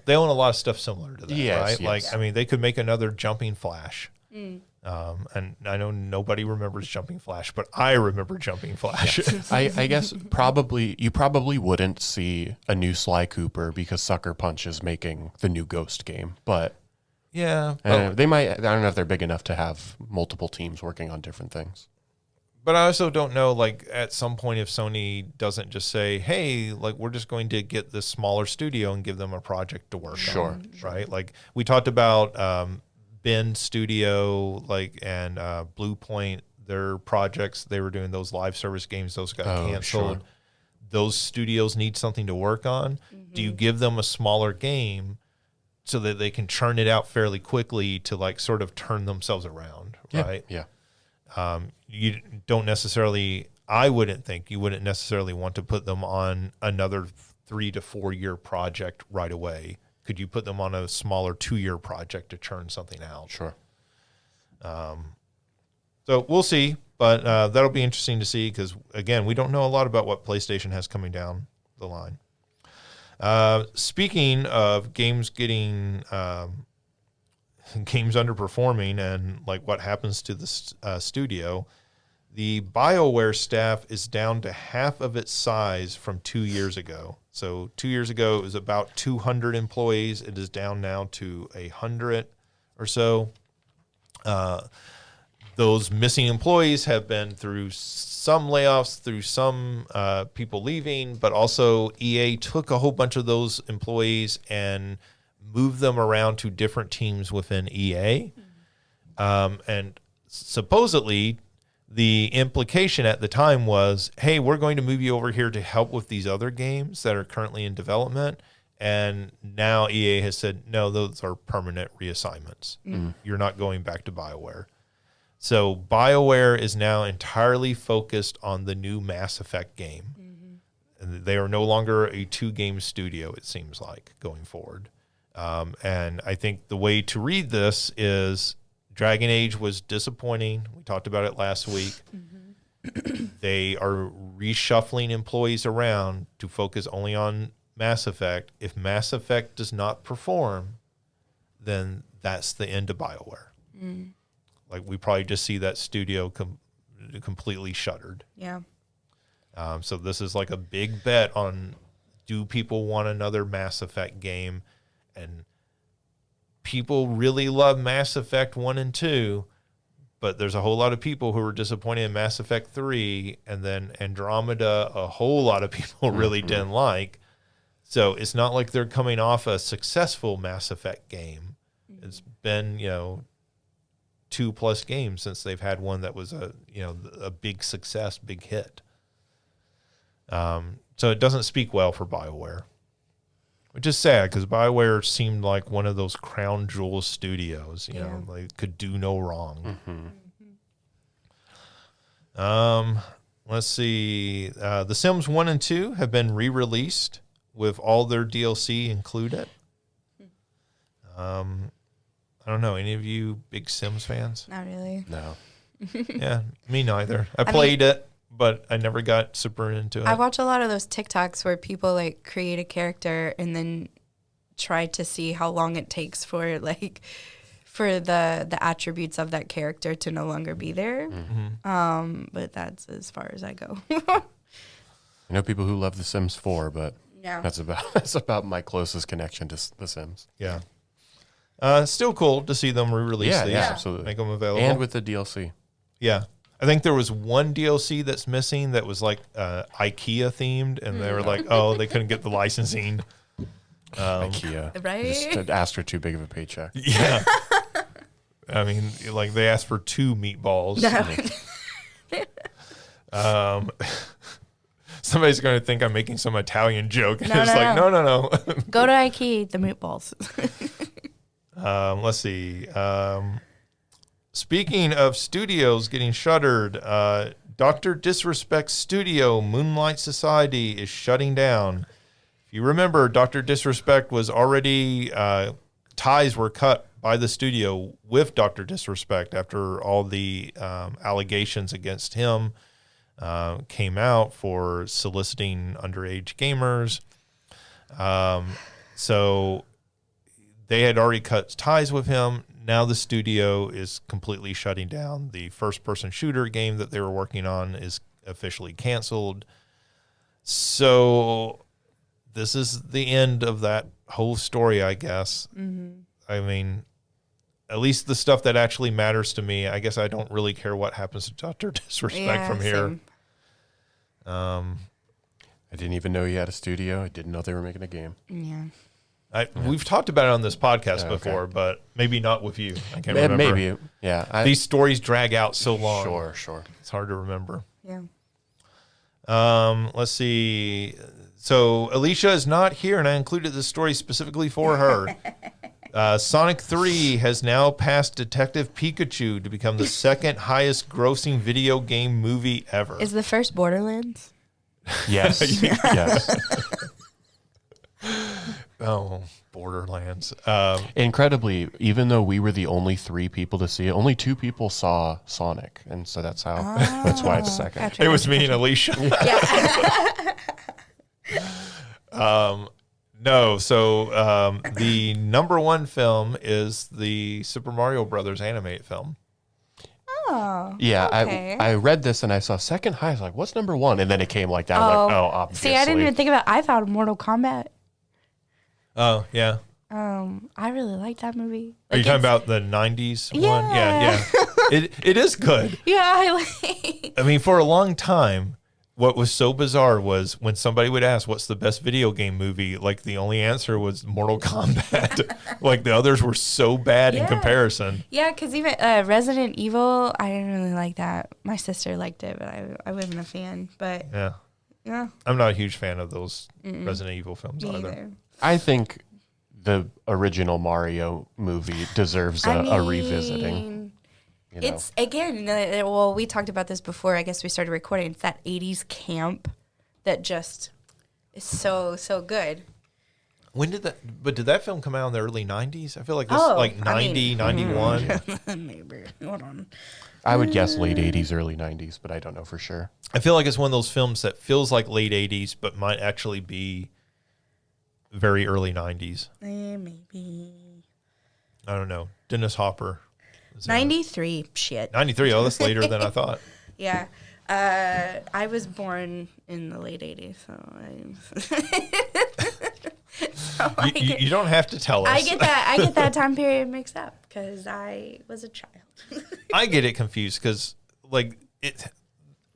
They own a lot of stuff similar to that, Yes, right? yes. Like, I mean, they could make another Jumping Flash. And I know nobody remembers Jumping Flash, but I remember Jumping Flash. I guess you probably wouldn't see a new Sly Cooper because Sucker Punch is making the new Ghost game, but Yeah, They might. I don't know if they're big enough to have multiple teams working on different things. but I also don't know, like, at some point if Sony doesn't just say, hey, like, we're just going to get this smaller studio and give them a project to work on, right? Like, we talked about Bend Studio, like, and Blue Point, their projects, they were doing those live service games, those got canceled. Sure. Those studios need something to work on. Do you give them a smaller game so that they can churn it out fairly quickly to, like, sort of turn themselves around, right? Yeah. You don't necessarily, I wouldn't think you wouldn't necessarily want to put them on another 3 to 4 year project right away. Could you put them on a smaller 2-year project to churn something out? Sure. So we'll see, but that'll be interesting to see because, again, we don't know a lot about what PlayStation has coming down the line. Speaking of games getting games underperforming and like what happens to the studio, the BioWare staff is down to half of its size from 2 years ago. So 2 years ago, it was about 200 employees. It is down now to 100 or so. Those missing employees have been through some layoffs, through some people leaving, but also EA took a whole bunch of those employees and moved them around to different teams within EA. And supposedly the implication at the time was, hey, we're going to move you over here to help with these other games that are currently in development. And now EA has said, no, those are permanent reassignments. You're not going back to BioWare. So BioWare is now entirely focused on the new Mass Effect game. And they are no longer a 2-game studio, it seems like, going forward. And I think the way to read this is Dragon Age was disappointing. We talked about it last week. They are reshuffling employees around to focus only on Mass Effect. If Mass Effect does not perform, then that's the end of BioWare. Like, we probably just see that studio completely shuttered. Yeah. So this is like a big bet on, do people want another Mass Effect game? And people really love Mass Effect 1 and 2, but there's a whole lot of people who were disappointed in Mass Effect 3, and then Andromeda, a whole lot of people really didn't like. So it's not like they're coming off a successful Mass Effect game. It's been, 2+ games since they've had one that was a big success, big hit. So it doesn't speak well for BioWare, which is sad because BioWare seemed like one of those crown jewel studios, you know, like could do no wrong. Let's see. The Sims 1 and 2 have been re-released with all their DLC included. I don't know. Any of you big Sims fans? Not really. No. Yeah, me neither. I played it, but I never got super into it. I watch a lot of those TikToks where people like create a character and then try to see how long it takes for the attributes of that character to no longer be there. But that's as far as I go. I know people who love The Sims 4, but that's about my closest connection to The Sims. Yeah. Still cool to see them re-release these. Yeah, absolutely. Make them available. And with the DLC. Yeah. I think there was one DLC that's missing that was like IKEA themed, and they were like, oh, they couldn't get the licensing. IKEA. Right? Just asked for too big of a paycheck. Yeah. I mean, like they asked for 2 meatballs. Somebody's going to think I'm making some Italian joke. And it's like, no. Go to IKEA, the meatballs. Let's see. Speaking of studios getting shuttered, Dr. Disrespect's studio, Moonlight Society, is shutting down. If you remember, Dr. Disrespect was already, ties were cut by the studio with Dr. Disrespect after all the allegations against him came out for soliciting underage gamers. So they had already cut ties with him. Now the studio is completely shutting down. The first-person shooter game that they were working on is officially canceled. So this is the end of that whole story, I guess. I mean, at least the stuff that actually matters to me, I guess I don't really care what happens to Dr. Disrespect from here. Same. I didn't even know you had a studio. I didn't know they were making a game. Yeah. We've talked about it on this podcast before, but maybe not with you. I can't remember. Maybe, yeah. These stories drag out so long. Sure. It's hard to remember. Yeah. Let's see. So Alicia is not here, and I included this story specifically for her. Sonic 3 has now passed Detective Pikachu to become the second highest grossing video game movie ever. Is the first Borderlands? Yes. Yes. Oh, Borderlands. Incredibly, even though we were the only 3 people to see it, only 2 people saw Sonic, and so that's why it's second. Gotcha. It was me and Alicia. No, so the number one film is the Super Mario Brothers animated film. Oh. Yeah, okay. I read this and I saw second highest. I was like, what's number 1? And then it came like that. I was like, oh, obviously. See, I didn't even think about. I thought Mortal Kombat. Oh, yeah. I really like that movie. Are you talking about the 90s one? Yeah. It is good. Yeah, I like. I mean, for a long time, what was so bizarre was when somebody would ask, what's the best video game movie? Like, the only answer was Mortal Kombat. Like, the others were so bad in comparison. Yeah, because even Resident Evil, I didn't really like that. My sister liked it, but I wasn't a fan. But yeah. I'm not a huge fan of those Resident Evil films either. I think the original Mario movie deserves a revisiting. You know? It's, again, well, we talked about this before I guess we started recording. It's that 80s camp that just is so good. When did that film come out in the early 90s? I feel like this like 90, 91. Maybe. Hold on. I would guess late 80s, early 90s, but I don't know for sure. I feel like it's one of those films that feels like late 80s, but might actually be very early 90s. Maybe. I don't know. Dennis Hopper. 93. Shit. 93. Oh, that's later than I thought. Yeah. I was born in the late 80s, so You don't have to tell us. I get that time period mixed up because I was a child. I get it confused because like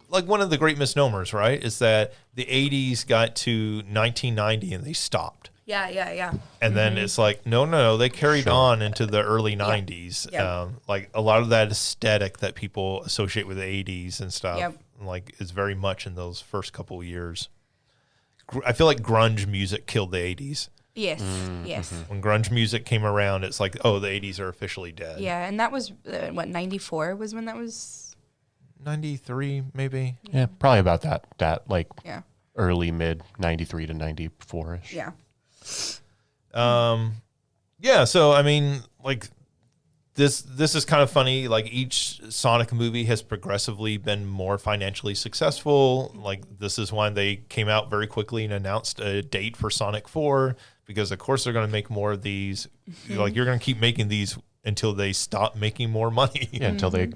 one of the great misnomers, right, is that the 80s got to 1990 and they stopped. Yeah. And then it's like, no, they carried on into the early 90s. Yep. Like a lot of that aesthetic that people associate with the 80s and stuff, like is very much in those first couple of years. I feel like grunge music killed the 80s. Yes, yes. When grunge music came around, it's like, oh, the 80s are officially dead. Yeah, and that was, 94 was when that was? 93, maybe? Yeah, probably about that like early, mid, 93 to 94-ish. Yeah. Yeah, so I mean, like this is kind of funny. Like each Sonic movie has progressively been more financially successful. Like this is when they came out very quickly and announced a date for Sonic 4 because of course they're going to make more of these. Like you're going to keep making these until they stop making more money. Yeah, until they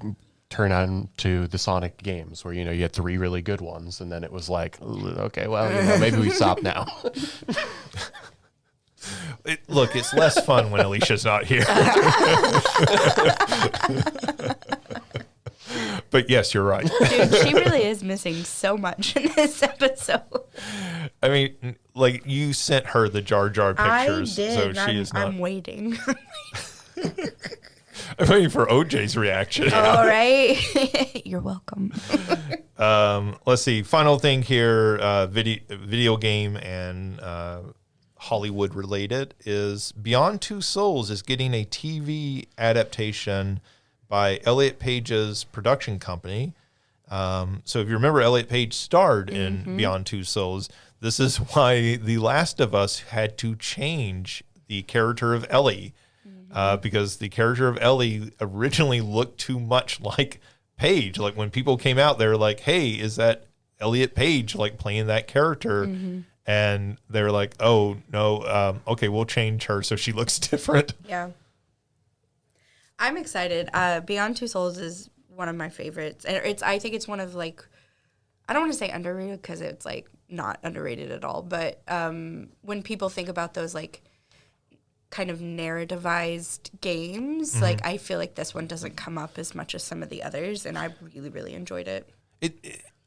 turn on to the Sonic games where, you had 3 really good ones and then it was like, okay, well, maybe we stop now. Look, it's less fun when Alicia's not here. But yes, you're right. Dude, she really is missing so much in this episode. I mean, like you sent her the Jar Jar pictures, I did. so she is not. I'm waiting. I'm waiting for OJ's reaction. All right. You're welcome. Let's see. Final thing here, video game and Hollywood related is Beyond Two Souls is getting a TV adaptation by Elliot Page's production company. So if you remember, Elliot Page starred in Beyond Two Souls. This is why The Last of Us had to change the character of Ellie because the character of Ellie originally looked too much like Page. Like when people came out, they were like, hey, is that Elliot Page like playing that character? And they were like, oh, no, okay, we'll change her so she looks different. Yeah. I'm excited. Beyond Two Souls is one of my favorites. And I think it's one of, like, I don't want to say underrated because it's, like, not underrated at all. But when people think about those, like, kind of narrativized games. Like I feel like this one doesn't come up as much as some of the others, and I really, really enjoyed it.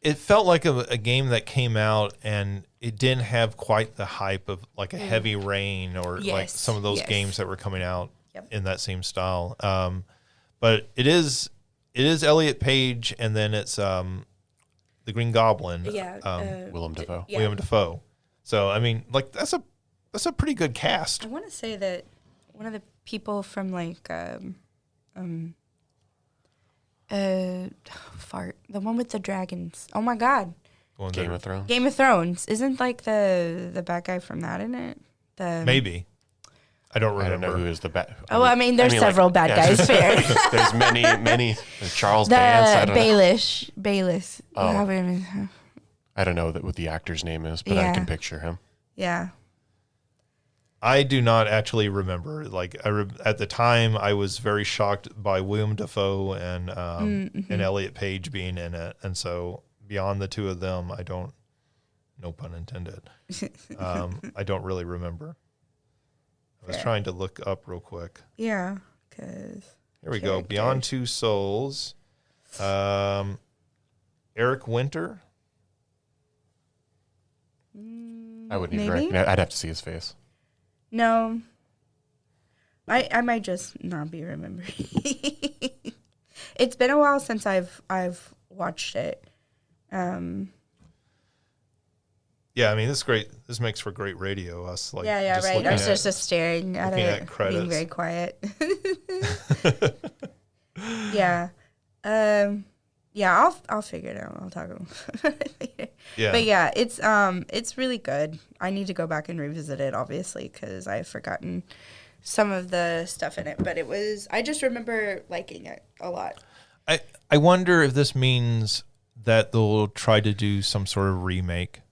It felt like a game that came out and it didn't have quite the hype of like a Heavy Rain or like some of those games that were coming out in that same style. But it is Elliot Page, and then it's the Green Goblin. Willem Dafoe. Yeah. William Dafoe. So I mean, like that's a pretty good cast. I want to say that one of the people from like the one with the dragons. Oh my God. Game of Thrones. Game of Thrones. Isn't like the bad guy from that in it? Maybe. I don't remember. I don't know who is the bad. I mean, there's several bad guys. Fair. There's many. There's Charles Dance. I don't know. Baelish. Oh. I don't know what the actor's name is, but I can picture him. Yeah. I do not actually remember. Like at the time, I was very shocked by William Dafoe and Elliot Page being in it, and so beyond the two of them, I don't. No pun intended. I don't really remember. I was trying to look up real quick. Yeah, because here we go. Beyond Two Souls. Eric Winter. I wouldn't even recognize. I'd have to see his face. No. I might just not be remembering. It's been a while since I've watched it. Yeah, I mean, this is great. This makes for great radio. Us like right. I was just staring at it, being very quiet. Yeah. Yeah, I'll figure it out. I'll talk about it later. Yeah. But yeah, it's really good. I need to go back and revisit it, obviously, because I've forgotten some of the stuff in it. But I just remember liking it a lot. I wonder if this means that they'll try to do some sort of remake.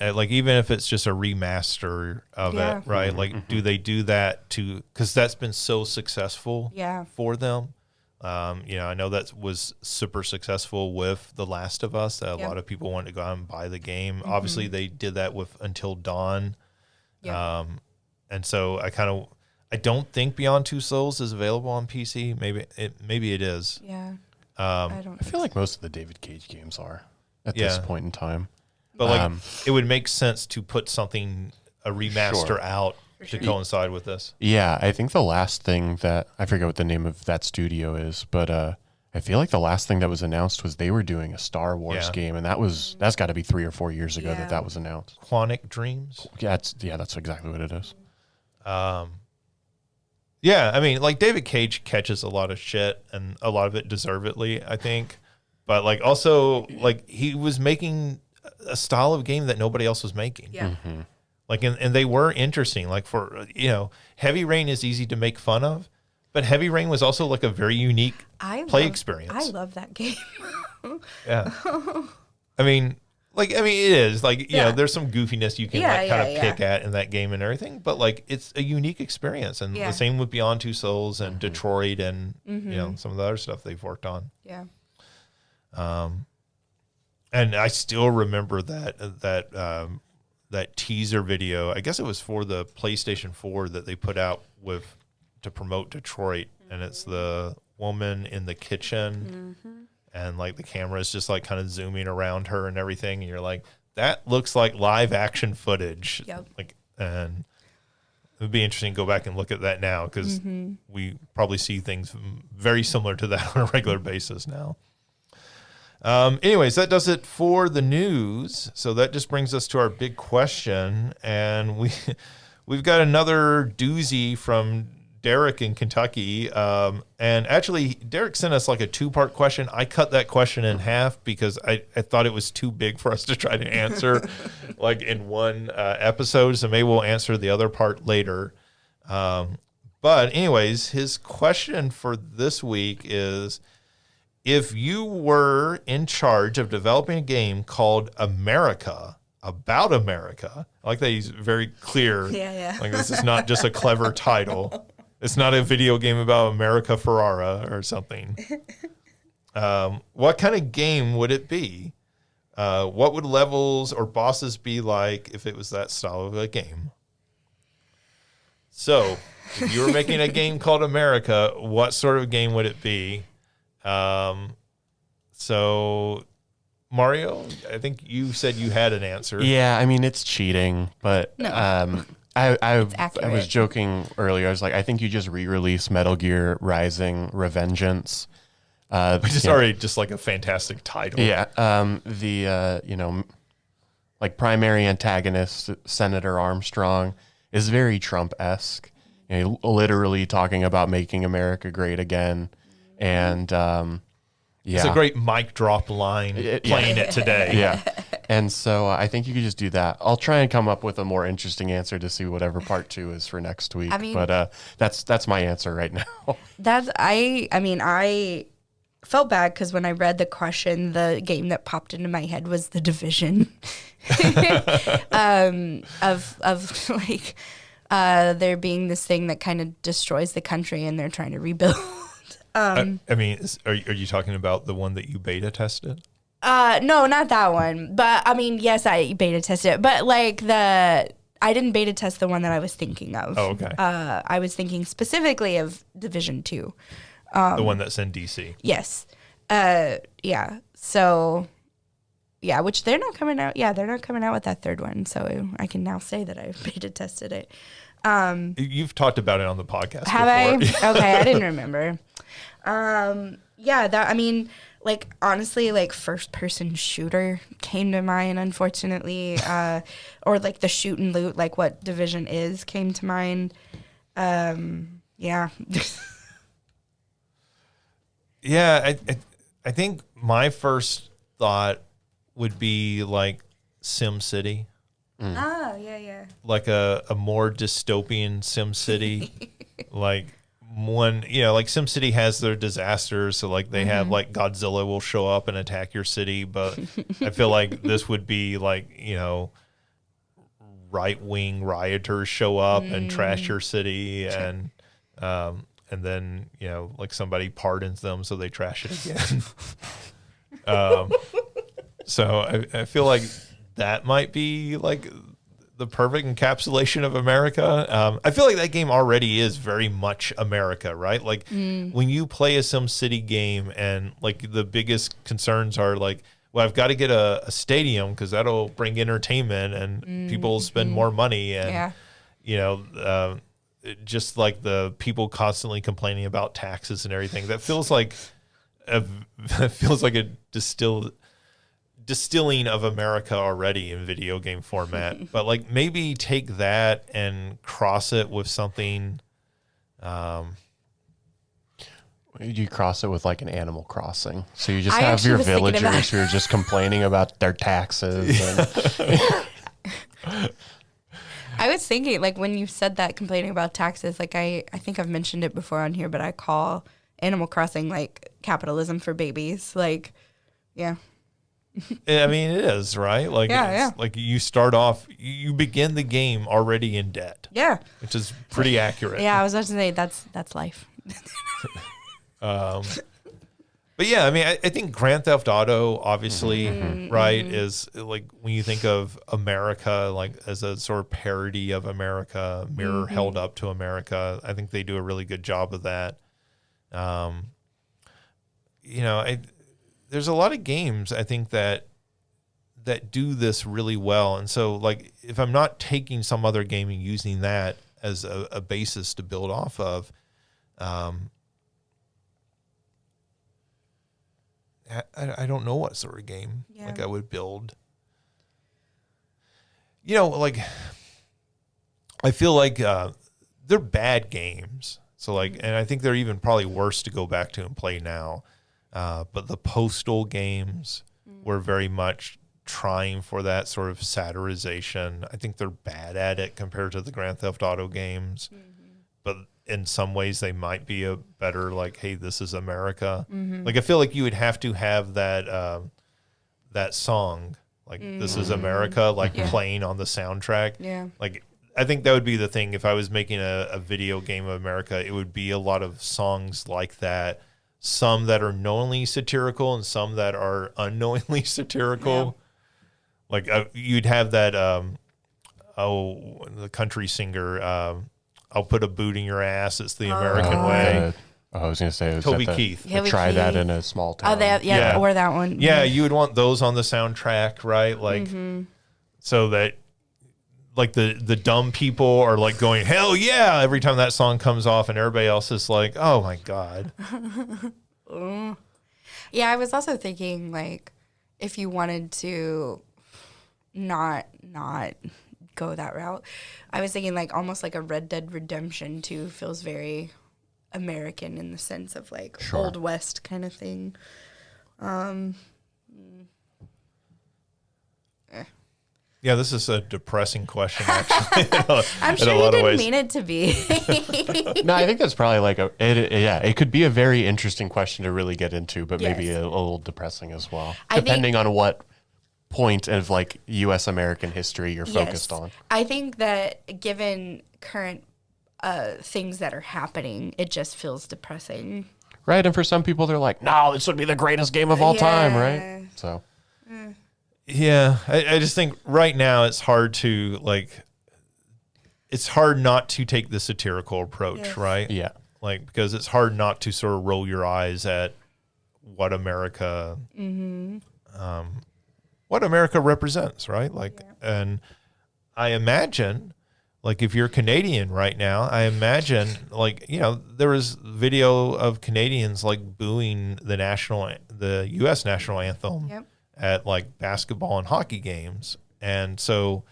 Like even if it's just a remaster of it, right? Like, do they do that because that's been so successful for them? I know that was super successful with The Last of Us. That a lot of people wanted to go out and buy the game. Obviously, they did that with Until Dawn. And so I don't think Beyond Two Souls is available on PC. Maybe it is. Yeah. I feel like most of the David Cage games are at this point in time. But it would make sense to put a remaster out to coincide with this. Yeah, I think the last thing that I forget what the name of that studio is, but I feel like the last thing that was announced was they were doing a Star Wars game, and that's got to be 3 or 4 years ago that was announced. Quantic Dreams. Yeah, that's exactly what it is. Yeah, I mean, like David Cage catches a lot of shit, and a lot of it deservedly, I think. But like also, like he was making a style of game that nobody else was making. Yeah. Like, and they were interesting. Like for, Heavy Rain is easy to make fun of, but Heavy Rain was also like a very unique experience. I love that game. Yeah. I mean, it is like, there's some goofiness you can kind of pick at in that game and everything, but like it's a unique experience. And the same with Beyond Two Souls and Detroit and, some of the other stuff they've worked on. Yeah. And I still remember that teaser video. I guess it was for the PlayStation 4 that they put out to promote Detroit, and it's the woman in the kitchen, and like the camera is just like kind of zooming around her and everything, and you're like, that looks like live action footage. Yep. And it would be interesting to go back and look at that now because we probably see things very similar to that on a regular basis now. Anyways, that does it for the news. So that just brings us to our big question, and we've got another doozy from Derek in Kentucky. And actually, Derek sent us like a 2-part question. I cut that question in half because I thought it was too big for us to try to answer like in one episode. So maybe we'll answer the other part later. But anyways, his question for this week is, if you were in charge of developing a game called America, about America, I like that he's very clear. Yeah. Like this is not just a clever title. It's not a video game about America Ferrara or something. What kind of game would it be? What would levels or bosses be like if it was that style of a game? So, if you were making a game called America, what sort of game would it be? So, Mario, I think you said you had an answer. Yeah, I mean it's cheating, but No. I accurate. was joking earlier. I was like, I think you just re-release Metal Gear Rising: Revengeance. Which is already just like a fantastic title. Yeah, like primary antagonist Senator Armstrong is very Trump-esque. Literally talking about making America great again, and It's a great mic drop line playing it today. Yeah. And so I think you could just do that. I'll try and come up with a more interesting answer to see whatever part 2 is for next week. But that's my answer right now. I felt bad because when I read the question, the game that popped into my head was The Division. of like there being this thing that kind of destroys the country and they're trying to rebuild. I mean, are you talking about the one that you beta tested? No, not that one. But I mean, yes, I beta tested it. But like I didn't beta test the one that I was thinking of. Oh, okay. I was thinking specifically of Division 2. The one that's in DC. Yes. Yeah. So, yeah, which they're not coming out. Yeah, they're not coming out with that third one. So I can now say that I beta tested it. You've talked about it on the podcast Have before. I? Okay, I didn't remember. I mean, like, honestly, like, first-person shooter came to mind, unfortunately. Or, like, the shoot and loot, like what Division is, came to mind. Yeah. Yeah, I think my first thought would be, like, SimCity. Ah, yeah. Like a more dystopian SimCity. Like one, like SimCity has their disasters, so like they have like Godzilla will show up and attack your city, but I feel like this would be like, right-wing rioters show up and trash your city and then, like somebody pardons them so they trash it again. So I feel like that might be like the perfect encapsulation of America. I feel like that game already is very much America, right? Like when you play a SimCity game and like the biggest concerns are like, well, I've got to get a stadium because that'll bring entertainment and people spend more money. And, just like the people constantly complaining about taxes and everything, that feels like a distilling of America already in video game format. But like maybe take that and cross it with something. You cross it with like an Animal Crossing. So you just I have actually your was thinking of villagers that. who are just complaining about their taxes. And I was thinking, like, when you said that, complaining about taxes, like, I think I've mentioned it before on here, but I call Animal Crossing, like, capitalism for babies. Like, yeah. I mean, it is, right? Like, Yeah. Like you start off, you begin the game already in debt. Yeah. Which is pretty accurate. Yeah, I was about to say, that's life. But yeah, I mean, I think Grand Theft Auto, obviously, right, is like when you think of America, like as a sort of parody of America, mirror held up to America. I think they do a really good job of that. There's a lot of games I think that do this really well. And so, like, if I'm not taking some other game and using that as a basis to build off of, I don't know what sort of game like I would build. Like I feel like they're bad games. So like, and I think they're even probably worse to go back to and play now. But the Postal games were very much trying for that sort of satirization. I think they're bad at it compared to the Grand Theft Auto games. But in some ways they might be a better, like, hey, this is America. Like, I feel like you would have to have that that song, like, this is America, like playing on the soundtrack. Yeah. Like, I think that would be the thing. If I was making a video game of America, it would be a lot of songs like that. Some that are knowingly satirical and some that are unknowingly satirical. Like, you'd have that, the country singer, I'll put a boot in your ass. It's the American way. I was going to say, it was Toby at the- Keith. the Toby Try That Keith. in a Small Town. Oh, Yeah. or that one. Yeah, you would want those on the soundtrack, right? Like, so that, like, the dumb people are like going, hell yeah, every time that song comes off, and everybody else is like, oh my God. Yeah, I was also thinking, like, if you wanted to not go that route, I was thinking, like, almost like a Red Dead Redemption 2 feels very American in the sense of, like, Old West kind of thing. Yeah, this is a depressing question, actually. I'm in sure a you lot of didn't ways. mean it to be. No, I think that's probably like it could be a very interesting question to really get into, but maybe Yes. a little depressing as well, I think- depending on what point of like U.S. American history you're focused on. I think that given current things that are happening, it just feels depressing. Right, and for some people, they're like, no, this would be the greatest game of all time, right? So, Yeah, I just think right now it's hard to, like, it's hard not to take the satirical approach, right? yeah. Like, because it's hard not to sort of roll your eyes at what America, what America represents, right? Like, and I imagine, like, if you're Canadian right now, I imagine, like, you know, there was video of Canadians like booing the U.S. national anthem Yep. at like basketball and hockey games, and so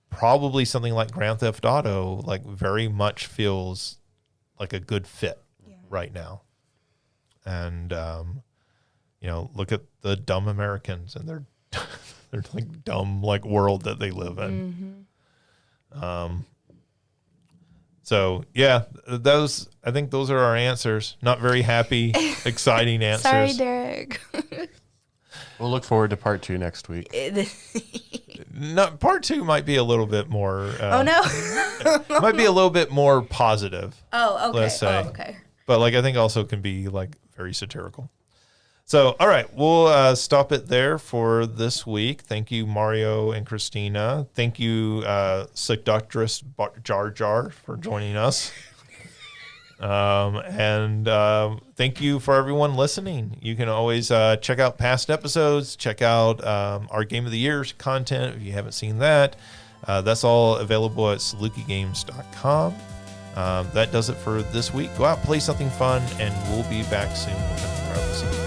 probably something like Grand Theft Auto like very much feels like a good fit right now. And you know, look at the dumb Americans and their like dumb like world that they live in. So yeah, I think those are our answers. Not very happy, exciting answers. Sorry, Derek. We'll look forward to part 2 next week. No, part 2 might be a little bit more. Oh no. Might be a little bit more positive. Oh, okay. Let's say. Oh, okay. But like I think also can be like very satirical. So all right, we'll stop it there for this week. Thank you, Mario and Christina. Thank you, Seductress Jar Jar, for joining us. And thank you for everyone listening. You can always check out past episodes, check out our Game of the Year content if you haven't seen that. That's all available at salukigames.com. That does it for this week. Go out, play something fun, and we'll be back soon with another episode.